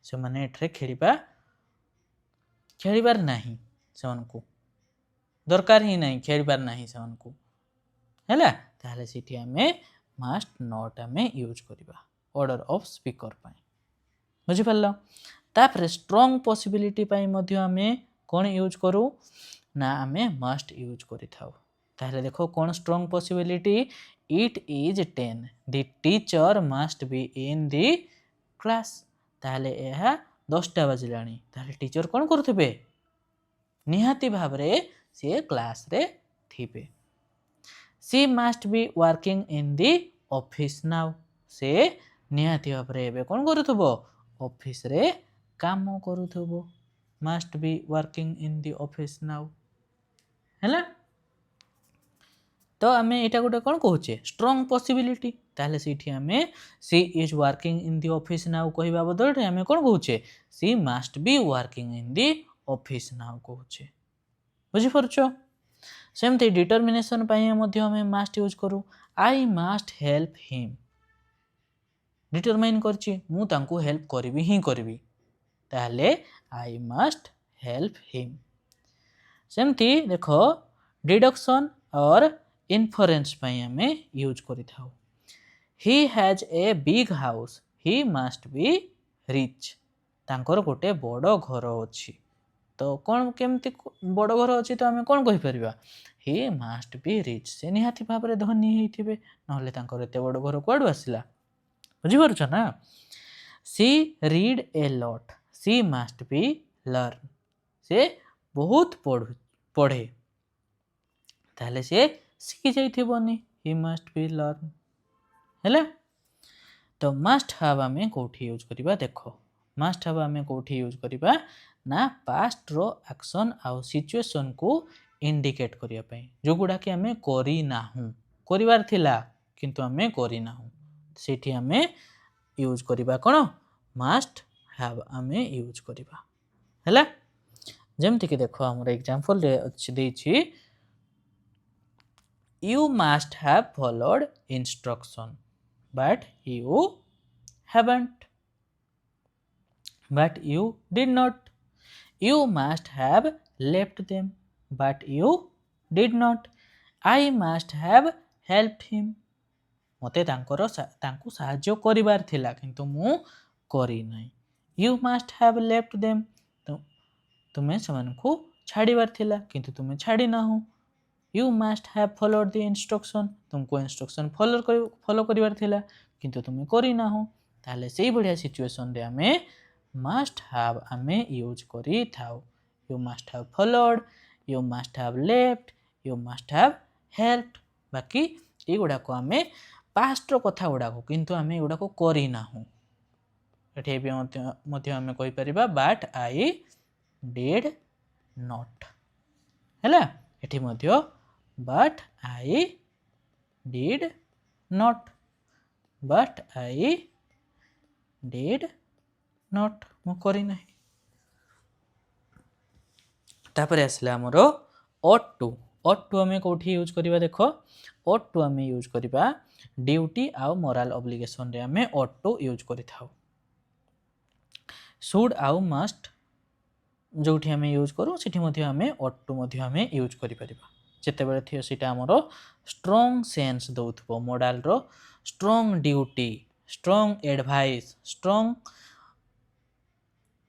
से माने एठरे खेलिबार नाही से मानकू दरकार ही नहीं खेलिबार नाही से मानकू हैला ताले सिटी आमे मस्ट नॉट आमे यूज करिबा ऑर्डर ऑफ स्पीकर पई बुझि पल्लो तापर स्ट्रांग पॉसिबिलिटी पई मध्ये आमे कोन यूज करू ना आमे मस्ट यूज करि थाउ ताले देखो कोन strong possibility it is 10 the teacher must be in the class ताले एहा 10टा बजलानी ताले टीचर कोन करथबे निहाती भाबरे से क्लास रे थिबे she must be working in the office now से निहाती भाबरे एबे कोन करूथबो ऑफिस रे काम करूथबो must be working in the office now हैला तो आमे एटा गोटे कोन कहूचे स्ट्रांग पॉसिबिलिटी ताले सीठी आमे she is working in the office now कहिबा बदल रे आमे कोन कहूचे she must be working in the office now कहूचे बुझि परछो सेमते डिटरमिनेशन पई मध्ये हमें मस्ट यूज करू I must help him determine करछि मु तांको हेल्प करबी ही करबी ताले आई मस्ट हेल्प हिम सेमती देखो डिडक्शन और इन्फरेंस पई हमें यूज करि थाउ he has a big house he must be rich तांकर गोटे बड़ घर अछि तो कौन केमती बड़ घर अच्छी तो आम कौन कहीपर ही मस्ट बी रिच से निहाती भाव में धनी होते ना एत बड़ घर कौड़ आसला बुझीपार ना she read a lot she must be learn से बहुत पढ़े ताले से शिखी जाइथिबनी ही मस्ट बी लर्न हैला तो मस्ट हैव आमे कोठी यूज करिबा देखो मस्ट हैव आमे कोठी यूज करिबा ना पास्ट रो एक्शन आउ सिचुएशन को इंडिकेट करिया पई जो गुडा कि हमें करी नाहु करिवार थिला किंतु हमें करी नाहु सेठी हमें यूज करिबा कोन मस्ट हैव हमें यूज करिबा हैला जेमति कि देखो हमर एग्जांपल रे अछि देछि you must have followed instruction but you haven't but you did not you must have left them but you did not I must have helped him मते तांको साहाय्य करिवार थिला किंतु मु करी नै you must have left them तुमे समानकु छाड़ीवार थिला किंतु तुमे छाड़ी ना हो you must have followed the instruction तुमको इंस्ट्रक्शन फॉलो करिवार थिला किंतु तुमे करी ना हो ताले सेही बढ़िया सिचुएशन रे हमें must have हमें यूज करी थाउ you must have followed you must have left you must have helped बाकी ए गुडा को हमें पास्ट रो कथा गुडा को किंतु हमें गुडा को करी ना हो एठे भी मध्य हमें कहि परिबा but I did not हैला एठे मध्य but I did not but I did not मु करी नाही तापर आसला हमर ought to हमें कोठी यूज करिबा देखो ought to हमें यूज करिबा ड्यूटी आ मोरल ऑब्लिगेशन रे हमें ought to यूज करि थाउ should आ must जोठी हमें यूज करू सेठी मध्ये हमें ought to मध्ये हमें यूज करि परिबा जेते बेले थियो सेटा हमरो स्ट्रांग सेंस दउथबो मोरल रो strong duty strong advice strong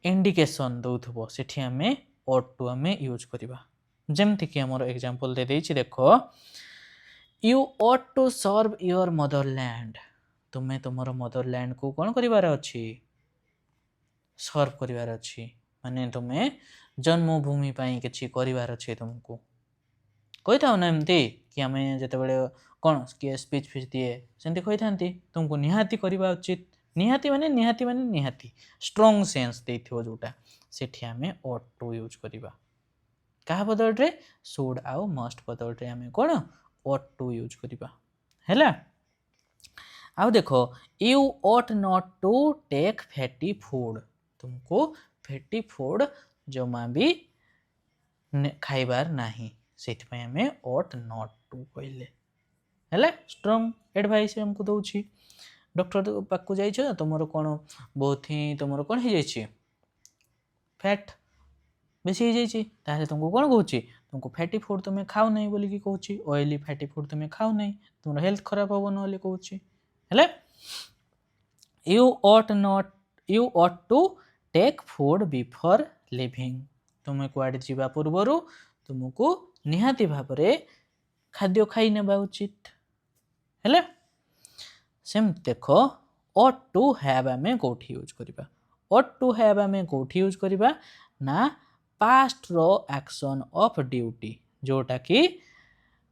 indication दउथबो सेठी हमें ought to हमें यूज करिबा जेमति कि हमरो एग्जांपल दे देछि देखो you ought to serve your motherland तुमे तुमरो मदरलैंड को कोन करिवार अछि सर्व करिवार अछि माने तुमे जन्मभूमि पई किछि करिवार अछि तुमको कहि थाउ ना एमती कि हमें जते बेले कोन के स्पीच फिच दिए सेंती कहि थांती तुमको निहाती करिवा उचित निहाती माने स्ट्रांग सेंस देथियो जोटा सेठी हमें ought to यूज करिवा कहा बदल रे should आ must बदल रे हमें कोन ought to यूज करिवा ହେଲା। ଆଉ ଦେଖ you ought not to take fatty food, तुमको फैटी फूड जमा भी खाइबार नाही, सेथिपाई हमें ought not to कहले हैला। स्ट्रॉन्ग एडवाइस हमको दउछि। डॉक्टर पाखु जाइछ तुमरो कोन बहुत ही तुमरो कोन हे जाइछि फैट बेसी हो जाइछि, ताहे तुमको कोन कहउछि तुमको फैटी फूड तुम खाओ नहीं बोली कि कहउछि, ऑयली फैटी फूड तुम खाओ नहीं, तुमरो हेल्थ खराब होबो नले कहउछि हैला। you ought to take food before leaving, तुम कुआडे जीवा पूर्वरु तुमको निहाती भाबरे खाद्य खाई नेबा उचित हैला। सेम देखो ought to have आमे कोठी यूज करिबा, ought to have आमे कोठी यूज करिबा ना past row action of duty जोटा कि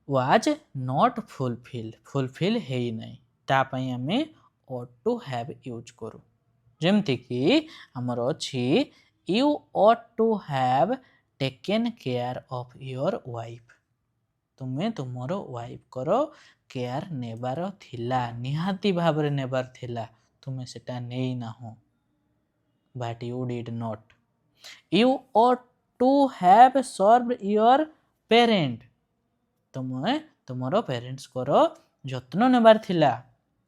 was not fulfill हेई नहीं, ता पई आमे ought to have यूज करू। जेमति कि हमर अछि you ought to have taken care of your wife, तुमे तुमरो वाइफ करो केयर नेबार थिला, निहाती भाबरे नेबार थिला, तुमे सेटा नेई ना हो, but you did not। you ought to have served your parent, तुमे तुमरो पेरेंट्स करो जत्न नेबार थिला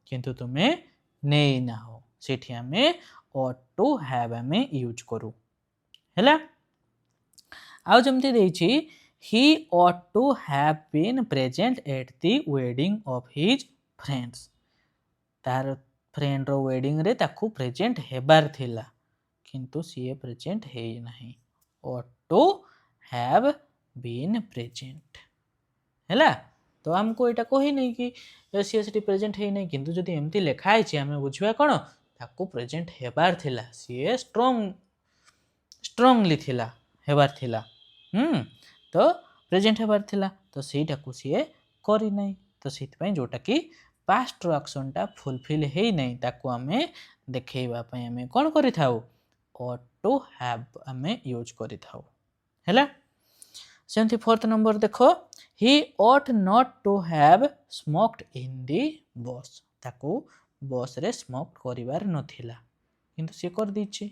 किंतु तुमे नेई ना हो, सेठी हमें ought to have हमें यूज करू हैला। आउ जमती देछि he ought to have been present at the wedding of his friends, तार फ्रेंड रो वेडिंग रे ताकू प्रेजेंट हेबार थिला किंतु सीए प्रेजेंट हे नहीं, ought to have been present हैला। तो हमको एटा कहि नहीं कि सीए सेठी प्रेजेंट हे नहीं, किंतु जदी एमती लिखा आइछि हमें बुझिबा कोन ताकू प्रेजेंट हेबार थिला, सीए स्ट्रांगली थिला हेबार थिला, तो प्रेजेंट हेबार थिला, तो सेटा को सीए करी नहीं, तो सेति पई जोटा कि पास्ट एक्शन टा फुलफिल हेई नहीं ताकू हमें देखैबा पई हमें कोन करि थाउ ought to have हमें यूज करि थाउ हैला। सेमती फोर्थ नंबर देखो he ought not to have smoked in the bus, ताकू बस रे स्मोक करिवार नथिला किंतु से कर दिछि,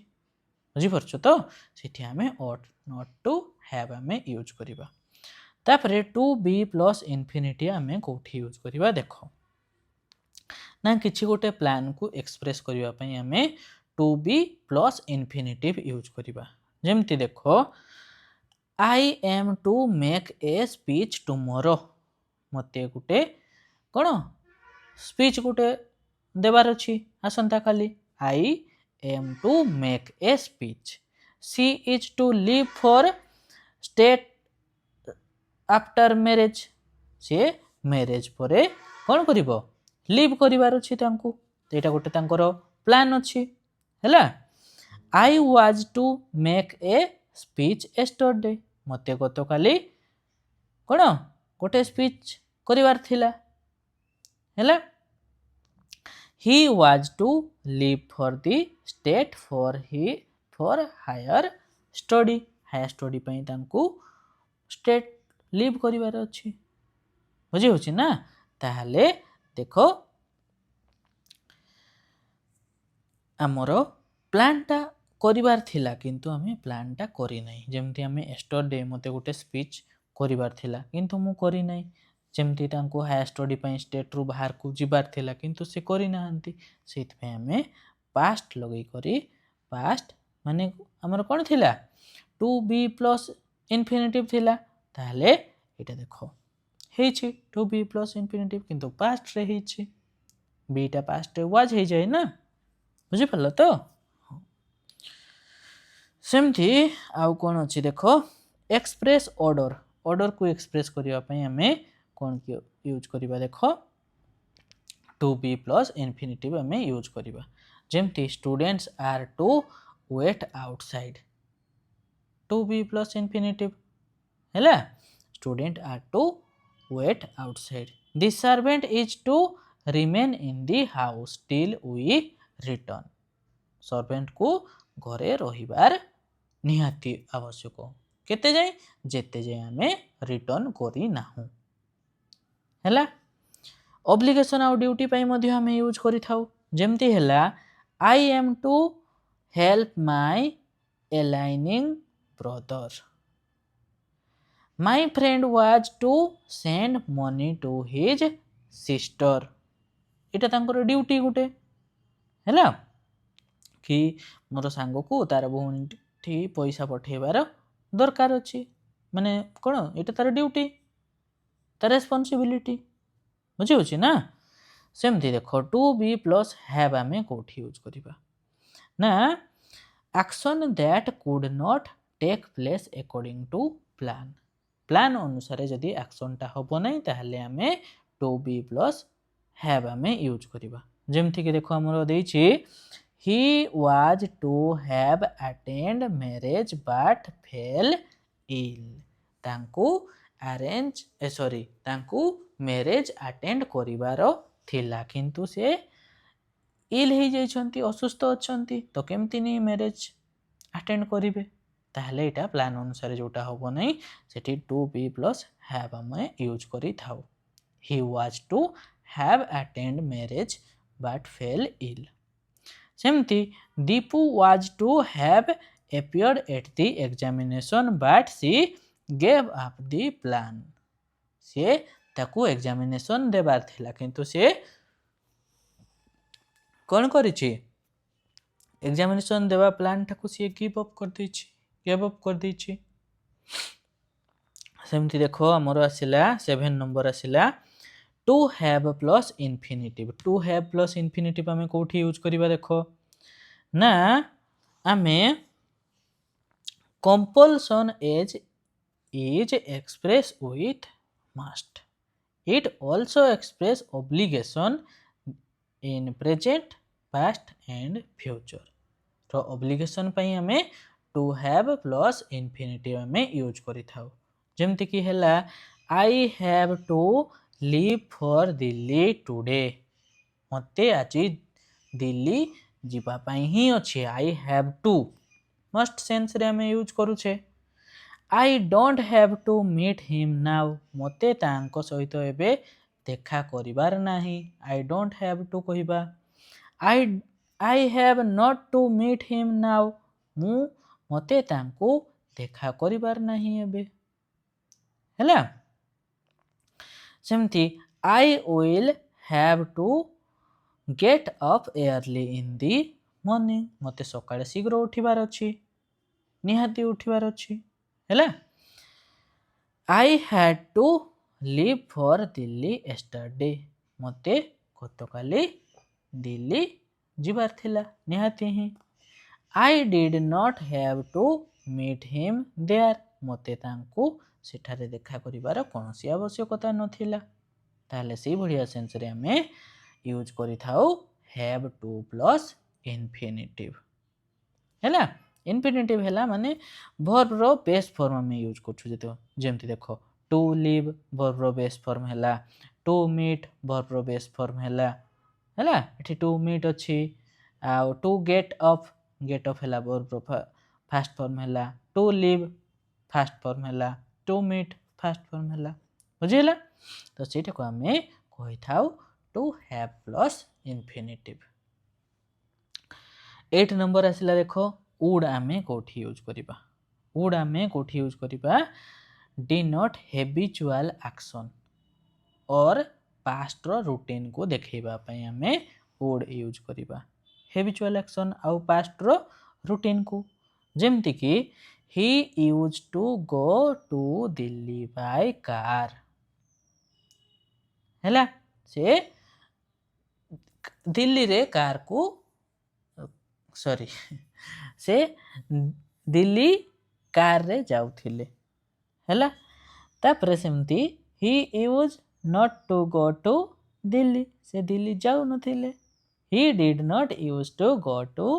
बुझि परछो तो सेठी हमें ought not to have हमें यूज करिबा। तापरे to be प्लस इन्फिनिटी हमें कोठी यूज करिबा देखो ना किछि गोटे प्लान को एक्सप्रेस करिबा पई हमें to be plus infinitive use करिबा। जेमति देखो I am to make a speech tomorrow, मते गुटे कोन स्पीच गुटे देबार अछि आसंता काली, I am to make a speech, she is to leave for state after marriage, से मैरिज परे कोन करिवो लीव करिवार अछि तांकू, तो एटा गुटे तांकर प्लान अछि हैला। I was to make a speech yesterday, मते गतो काली कोन गोटे स्पीच करिवार थिला हैला। he was to leave for the state for higher study, higher study पई तांकू स्टेट लीव करिवार अछि, बुझि होछि ना। ताहले देखो हमरो प्लान टा करिवार थिला किंतु हमें प्लान टा करी नहीं, जेमति हमें यस्टरडे मते गोटे स्पीच करिवार थिला किंतु मु करी नहीं, जेमति तांको हायर स्टडी पई स्टेट रु बाहर को जिबार थिला किंतु से करी नाहंती, सेति पे हमें पास्ट लगई करी, पास्ट माने हमर कोन थिला टू बी प्लस इन्फिनिटिव थिला, ताहले एटा देखो हेछि टू बी प्लस इन्फिनिटिव किंतु पास्ट रे हेछि, बीटा पास्ट रे वाज हे जाय ना, बुझि पल्ला तो। सेमथि आउ कोन अछि देखो एक्सप्रेस ऑर्डर, ऑर्डर को एक्सप्रेस करिवा पई हमें कोन के यूज करिवा देखो टू बी प्लस इन्फिनिटिव हमें यूज करिवा। जेमथि students are to wait outside, to be plus infinitive हैला, student are to wait outside, the servant is to remain in the house till we return, servant को घरे रहिबार निहाती आवश्यक केते जाय जेते जाय हमें रिटर्न करी नाहु हैला। ऑब्लिगेशन आउ ड्यूटी पाई मध्य हम यूज करि थाउ जेमती हैला I am to help my ailing brother my friend was to send money to his sister इटा तांकर ड्यूटी गुटे हैला कि मोर सांग को तार भौणी पैसा पठेबार दरकार अछि माने कोन एटा तार ड्यूटी तार रेस्पॉन्सिबिलिटी बुझी होछि ना सेमती देखो टू बी प्लस हैव आमे कोठी यूज करिबा ना action that could not take place according to plan plan अनुसार जदि एक्शन टा हबो नै ताहले आमे टू बी प्लस हैव आमे यूज करिबा जेमथि कि देखो हमरो देछि he was to have attend marriage but fell ill तांकु तांकु मैरेज अटेंड करिवार थिला किंतु से इल हे जाइछंती असुस्थ अछंती तो केमती नि मैरेज अटेंड करिवे ताहले एटा प्लान अनुसार जोटा होबो नै सेठी टू बी प्लस हैव आमे यूज करि थाउ he was to have attend marriage but fell ill सेमती Deepu was to have appeared at the examination but she gave up the plan से ताकू एग्जामिनेशन देबार थिला किंतु से कोन करिछि एग्जामिनेशन देबा प्लान टाकू से गिव अप कर दैछि सेमती देखो हमर आसिला 7 नंबर आसिला to have plus infinitive to have plus infinitive आमे कोठी यूज करिबा देखो ना आमे compulsion as is express with must it also express obligation in present past and future तो ऑब्लिगेशन पई हमें टू हैव प्लस इन्फिनिटिव में यूज करि थाउ जेमति कि हैला I have to leave for Delhi today मते आज दिल्ली जीवा पई ही अछि I have to must sense रे हमें यूज करू छे I don't have to meet him now मते तांको सहित एबे देखा करिवार नाही आई डोंट हैव टू कहिबा I have not to meet him now मु मते तांको देखा करिवार नाही एबे हैला सेमती I will have to get up early in the morning मते सकाळे शीघ्र उठिबार अछि निहाती उठिबार अछि हैला I had to leave for Delhi yesterday मते गतकाली दिल्ली जिबार थिला निहाती ही I did not have to meet him there मते तांकू सेठारे देखा करिवार कोनोसी आवश्यकता नथिला ताले सेही बढ़िया सेंस रे हमें यूज करि थाउ हैव टू प्लस इन्फिनिटिव हैला इन्फिनिटिव हैला माने वर्ब रो बेस फॉर्म में यूज करछु जेमति देखो टू लिव वर्ब रो बेस फॉर्म हैला टू मीट वर्ब रो बेस फॉर्म हैला एठी टू मीट अछि आ टू गेट अप हैला वर्ब रो फर्स्ट फॉर्म हैला टू लिव फर्स्ट फॉर्म हैला टू मीट फर्स्ट फॉर्म हैला बुझिला तो सेटा को हमें कहि थाउ to have plus infinitive 8 number आसिला देखो वुड आमे कोठी यूज करिबा डिनोट हैबिचुअल एक्शन और पास्ट रो रूटीन को देखैबा पई हमें वुड यूज करिबा हैबिचुअल एक्शन आउ पास्ट रो रूटीन को जेमति कि he used to go to Delhi by car हैला से दिल्ली रे कार को सॉरी से दिल्ली कार रे जाउथिले हैला तापरे सेमती he used not to go to Delhi से दिल्ली जाउ नथिले he did not used to go to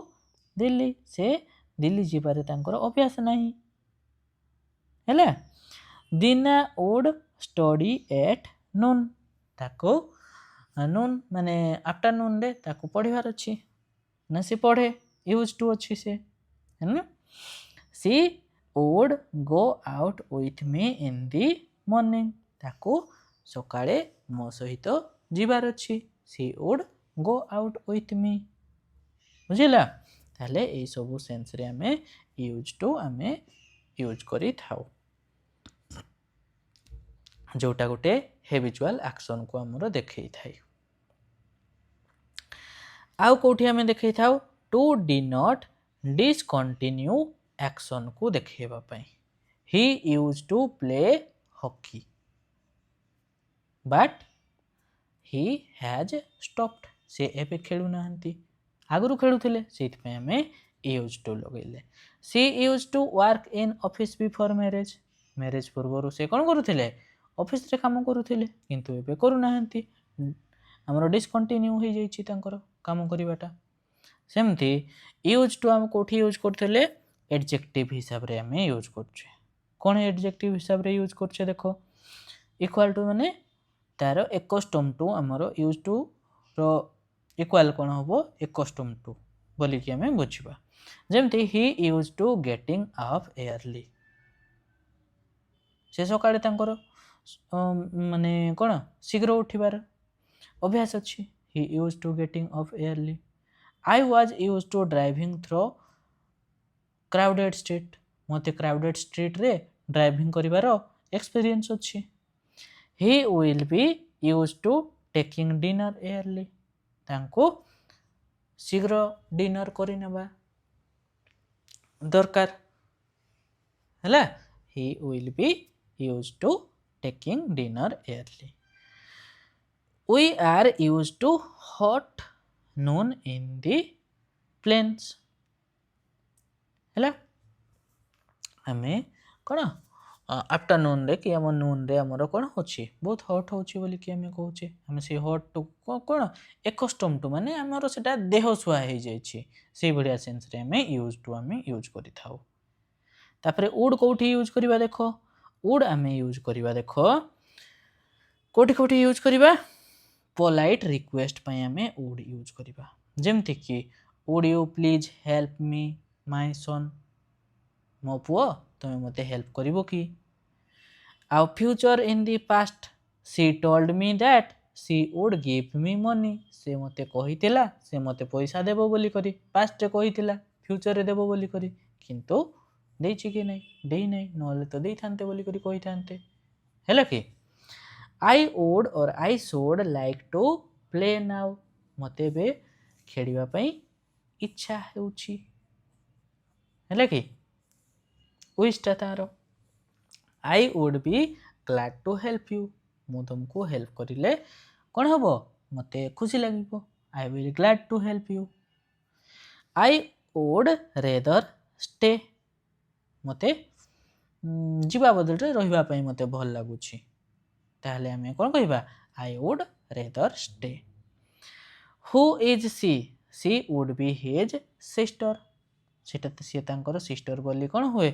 Delhi से दिल्ली जीवारे तांकर अभ्यास नहीं हैला दीना वुड स्टडी एट नून ताको नून माने आफ्टरनून रे ताको पढिबार अछि ना से पढे यूज टू अछि से है she would go out with me in the morning ताको सकाळे मो सहित ଯିବାର ଅଛି she would go out with me. ବୁଝିଲା? ତାହେଲେ ଏଇ ସବୁ ସେନ୍ସରେ ଆମେ ୟୁଜ୍ ଟୁ ଆମେ ୟୁଜ୍ କରିଥାଉ, ଯୋଉଟା ଗୋଟେ ହେବିଚୁଆଲ ଆକ୍ସନକୁ ଆମର ଦେଖେଇଥାଏ। ଆଉ କୋଉଠି ଆମେ ଦେଖେଇଥାଉ ଟୁ ଡିନୋଟ୍ ଡିସକଣ୍ଟିନ୍ୟୁ ଆକ୍ସନକୁ ଦେଖେଇବା ପାଇଁ। He used to play hockey but he has stopped. ସେ ଏବେ ଖେଳୁନାହାନ୍ତି, ଆଗରୁ ଖେଳୁଥିଲେ, ସେଇଥିପାଇଁ ଆମେ ୟୁଜ୍ ଟୁ ଲଗେଇଲେ। She used to work in office before marriage. Marriage ପୂର୍ବରୁ ସେ କ'ଣ କରୁଥିଲେ? ଅଫିସରେ କାମ କରୁଥିଲେ, କିନ୍ତୁ ଏବେ କରୁନାହାନ୍ତି, ଆମର ଡିସକଣ୍ଟିନ୍ୟୁ ହେଇଯାଇଛି ତାଙ୍କର କାମ କରିବାଟା। ସେମିତି ୟୁଜ୍ ଟୁ ଆମେ କେଉଁଠି ୟୁଜ୍ କରୁଥିଲେ? ଏଡଜେକ୍ଟିଭ ହିସାବରେ ଆମେ ୟୁଜ୍ କରୁଛେ। କ'ଣ ଏଡଜେକ୍ଟିଭ ହିସାବରେ ୟୁଜ୍ କରୁଛେ ଦେଖ, ଇକ୍ୱାଲ୍ ଟୁ ମାନେ ତାର ଏକଷ୍ଟମ୍ ଟୁ, ଆମର ୟୁଜ୍ ଟୁ ର ଇକ୍ୱାଲ୍ କ'ଣ ହେବ? ଏକଷ୍ଟମ୍ ଟୁ ବୋଲିକି ଆମେ ବୁଝିବା। ଯେମିତି he used to getting up early. ସେ ସକାଳେ ତାଙ୍କର ମାନେ କ'ଣ ଶୀଘ୍ର ଉଠିବାର ଅଭ୍ୟାସ ଅଛି। He used to getting up early. I was used to driving through crowded street. ମୋତେ crowded street ରେ ଡ୍ରାଇଭିଂ କରିବାର ଏକ୍ସପିରିଏନ୍ସ ଅଛି। He will be used to taking dinner early. ତାଙ୍କୁ ଶୀଘ୍ର ଡିନର କରିନେବା ଦରକାର ହେଲା। He will be used to taking dinner early. We are used to hot noon in the plains ହେଲା। ଆମେ କ'ଣ ଆଫ୍ଟରନୁନରେ କି ଆମ ନୁନରେ ଆମର କ'ଣ ହେଉଛି? ବହୁତ ହଟ୍ ହେଉଛି ବୋଲିକି ଆମେ କହୁଛେ। ଆମେ ସେଇ ହଟ୍ଟୁ କ'ଣ ଏକଷ୍ଟମ୍ ଟୁ ମାନେ ଆମର ସେଇଟା ଦେହ ଛୁଆ ହେଇଯାଇଛି, ସେଇଭଳିଆ ସେନ୍ସରେ ଆମେ ୟୁଜ୍ ଟୁ ଆମେ ୟୁଜ୍ କରିଥାଉ। ତାପରେ ଉଡ୍ କୋଉଠି ୟୁଜ୍ କରିବା ଦେଖ, ଉଡ୍ ଆମେ ୟୁଜ୍ କରିବା ଦେଖ କୋଉଠି ୟୁଜ୍ କରିବା? ପୋଲାଇଟ୍ ରିକ୍ୱେଷ୍ଟ ପାଇଁ ଆମେ ଉଡ୍ ୟୁଜ୍ କରିବା। ଯେମିତିକି ଉଡ୍ ୟୁ ପ୍ଲିଜ୍ ହେଲ୍ପ ମି ମାଇ ସନ୍। ମୋ ପୁଅ ତୁମେ ମୋତେ ହେଲ୍ପ କରିବ କି? ଆଉ future in the past, she told me that she would give me money. ସେ ମୋତେ କହିଥିଲା ସେ ମୋତେ ପଇସା ଦେବ ବୋଲି କରି, ପାଷ୍ଟରେ କହିଥିଲା, ଫ୍ୟୁଚରରେ ଦେବ ବୋଲି କରି, କିନ୍ତୁ ଦେଇଛି କି ନାହିଁ? ଦେଇନାହିଁ, ନହେଲେ ତ ଦେଇଥାନ୍ତେ ବୋଲି କରି କହିଥାନ୍ତେ, ହେଲା କି? I would or I should like to play now. ମୋତେ ଏବେ ଖେଳିବା ପାଇଁ ଇଚ୍ଛା ହେଉଛି, ହେଲା କି? ୱିଶ୍ଟା ତାର। I would be glad to help you. ମୁଁ ତୁମକୁ ହେଲ୍ପ କରିଲେ କ'ଣ ହେବ? ମୋତେ ଖୁସି ଲାଗିବ। I will glad to help you. I would rather stay. ମୋତେ ଯିବା ବଦଳରେ ରହିବା ପାଇଁ ମୋତେ ଭଲ ଲାଗୁଛି, ତାହେଲେ ଆମେ କ'ଣ କହିବା? I would rather stay. Who is she? She would be his sister. ସେଟା ତ ସିଏ ତାଙ୍କର ସିଷ୍ଟର ବୋଲି କ'ଣ ହୁଏ?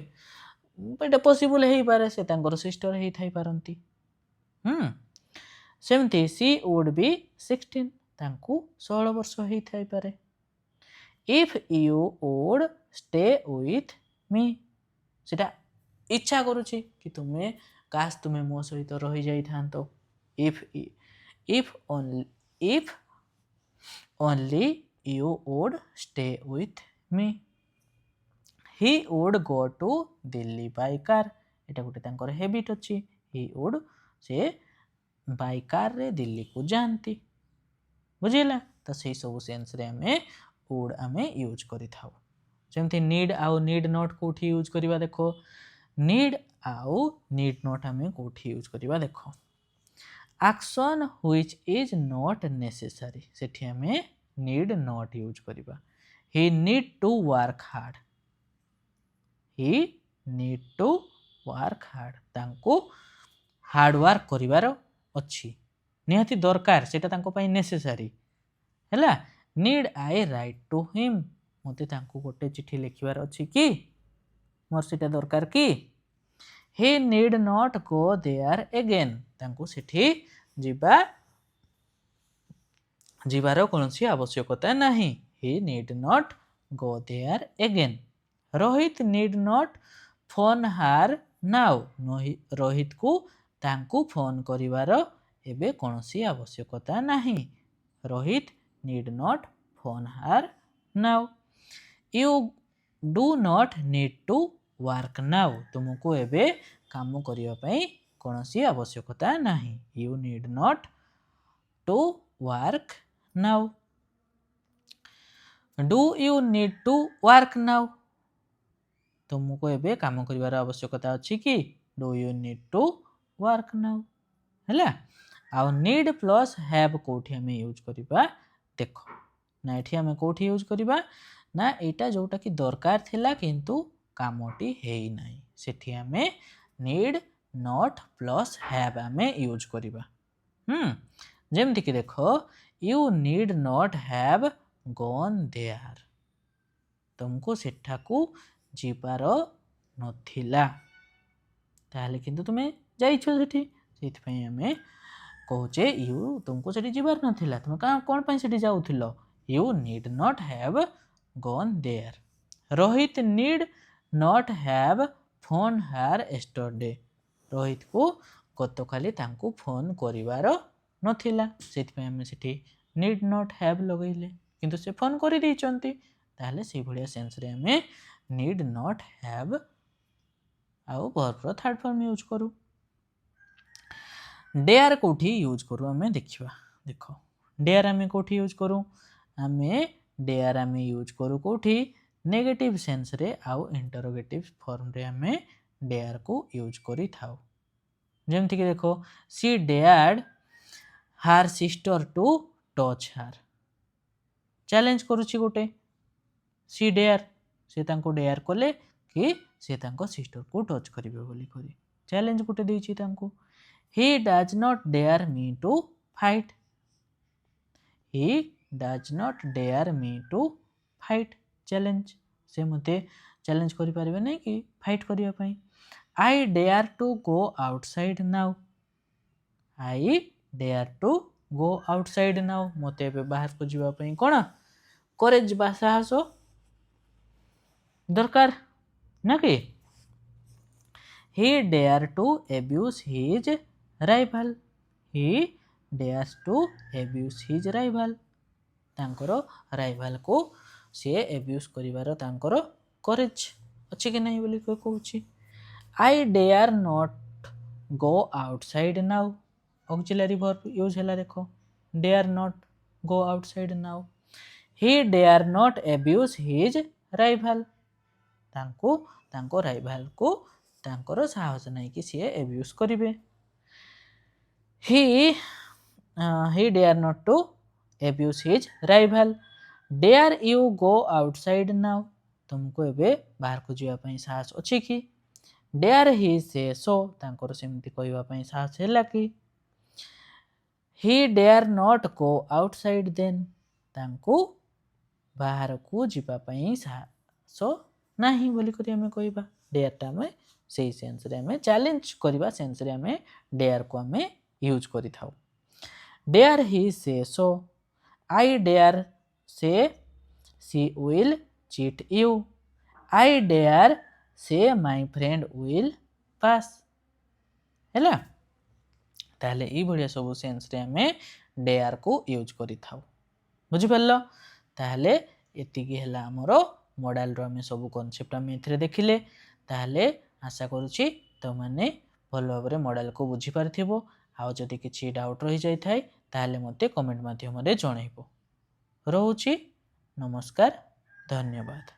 ଏଇଟା ପସିବୁଲ ହେଇପାରେ, ସେ ତାଙ୍କର ସିଷ୍ଟର ହେଇଥାଇପାରନ୍ତି। ସେମିତି she would be 16. ତାଙ୍କୁ 16 ବର୍ଷ ହେଇଥାଇପାରେ। If you would stay with me. ସେଟା ଇଚ୍ଛା କରୁଛି କି ତୁମେ କାଶ ତୁମେ ମୋ ସହିତ ରହିଯାଇଥାନ୍ତ। If only you would stay with me. He would go to Delhi by car. ଏଟା ଗୋଟେ ତାଙ୍କର ହେବିଟ୍ ଅଛି। He would, ସେ ବାଇ କାରରେ ଦିଲ୍ଲୀକୁ ଯାଆନ୍ତି, ବୁଝିଲା? ତ ସେଇ ସବୁ ସେନ୍ସରେ ଆମେ would ଆମେ ୟୁଜ୍ କରିଥାଉ। ଯେମିତି ନିଡ୍ ଆଉ ନିଡ୍ ନଟ୍ କୋଉଠି ୟୁଜ୍ କରିବା ଦେଖ, ନିଡ୍ ଆଉ ନିଡ୍ ନଟ୍ ଆମେ କୋଉଠି ୟୁଜ୍ କରିବା ଦେଖ, action which is not necessary, ସେଠି ଆମେ ନିଡ୍ ନଟ୍ ୟୁଜ୍ କରିବା। He need to work hard. He need to work hard, ତାଙ୍କୁ ହାର୍ଡ ୱାର୍କ କରିବାର ଅଛି, ନିହାତି ଦରକାର, ସେଟା ତାଙ୍କ ପାଇଁ ନେସେସାରୀ, ହେଲା। Need I write to him, ମୋତେ ତାଙ୍କୁ ଗୋଟେ ଚିଠି ଲେଖିବାର ଅଛି କି? ମୋର ସେଟା ଦରକାର କି? He need not go there again, ତାଙ୍କୁ ସେଠି ଯିବାର କୌଣସି ଆବଶ୍ୟକତା ନାହିଁ। He need not go there again. Rohit need not phone her now, ରୋହିତକୁ ତାଙ୍କୁ ଫୋନ୍ କରିବାର एबे कौनसी आवश्यकता नहीं। Rohit need not phone her now. You do not need to work now. तुमको एबे काम करिया पई कौनसी आवश्यकता नहीं। You need not to work now. Do you need to work now. तुमको एबे काम करिवार आवश्यकता अछि कि। Do you need to work now हैला। आ नीड प्लस हैव कोठी हमें यूज करिबा देखो ना एठी हमें कोठी यूज करिबा ना एटा जोटा कि दरकार थिला किंतु कामटी हेई नाही सेठी हमें नीड नॉट प्लस हैव हमें यूज करिबा। जेमति कि देखो you need not have gone there. तुमको सेठाकू जीवार नथिला ताहले किंतु तुमे जाइछो सेठी सेठी हमें कहूचे यू तुमको सेठी जीवार नथिला तुम कौन पाई सेठी जाउथिलो। You need not have gone there. Rohit need not have phone her yesterday. Rohit को गतकाली तांको फोन करिवार नथिला सेठी हमें सेठी नीड नॉट हैव लगैले किंतु से फोन करि दैचंती ताहले से भलिया सेंस रे हमें नीड नॉट हैव आउ वर्ब रो थर्ड फॉर्म यूज करू। डेयर कोठी यूज करू हमें देखिबा देखो डेयर हमें कोठी यूज करू हमें डेयर हमें यूज करू कोठी नेगेटिव सेंस रे आउ इंटरोगेटिव फॉर्म रे हमें डेयर को यूज करी थाउ। जेमति कि देखो she dared her sister to touch her. Challenge करूची गोटे सी डेयर से तांको डेयर कोले कि से तांको सिस्टर को टच करिवे बोली करी चैलेंज गोटे देइची तांको। He does not dare me to fight. He does not dare me to fight. Challenge से मते चैलेंज करि परिबे नै कि फाइट करिया पई। I dare to go outside now. I dare to go outside now. मते बे बाहर को जीवा पई कोन करेज बा साहस दरकार ना कि। He dare to abuse his rival. He dares to abuse his rival. तांकर राइवल को से एब्यूज करिवार तांकर करेज अछि कि नहीं बोली कोइ कहूची। I dare not go outside now. Auxiliary verb use हैला देखो dare not go outside now. He dare not abuse his rival. तांको तांको राइवल को तांकर साहस नहीं कि से एब्यूज करिवे। He dare not to abuse his rival. Dare you go outside now? तुमको एबे बाहर को जीवा पई साहस अछि कि। Dare he say so? तांकर सेमति कहवा पई साहस हैला कि। He dare not go outside then? तांको बाहर को जीवा पई साहस नाही बोली करी हमें कहबा। डेयर टा में सही सेंस रे हमें चैलेंज करबा सेंस रे हमें डेयर को हमें यूज करी थाउ। Dare he say so. I dare say she will cheat you. I dare say my friend will pass हैला ताले ई बढ़िया सब सेंस रे हमें डेयर को यूज करी थाउ बुझि परलो। ताले एतिकी हैला हमरो मॉडल रो हमें सब कांसेप्ट हम एथरे देखिले ताले आशा करूची तो माने भल भाबरे मॉडल को बुझी पारथिबो। आउ जदि किछि डाउट रहि जाय थाय ताले मते कमेंट माध्यम रे जणाइबो। रहूची नमस्कार धन्यवाद।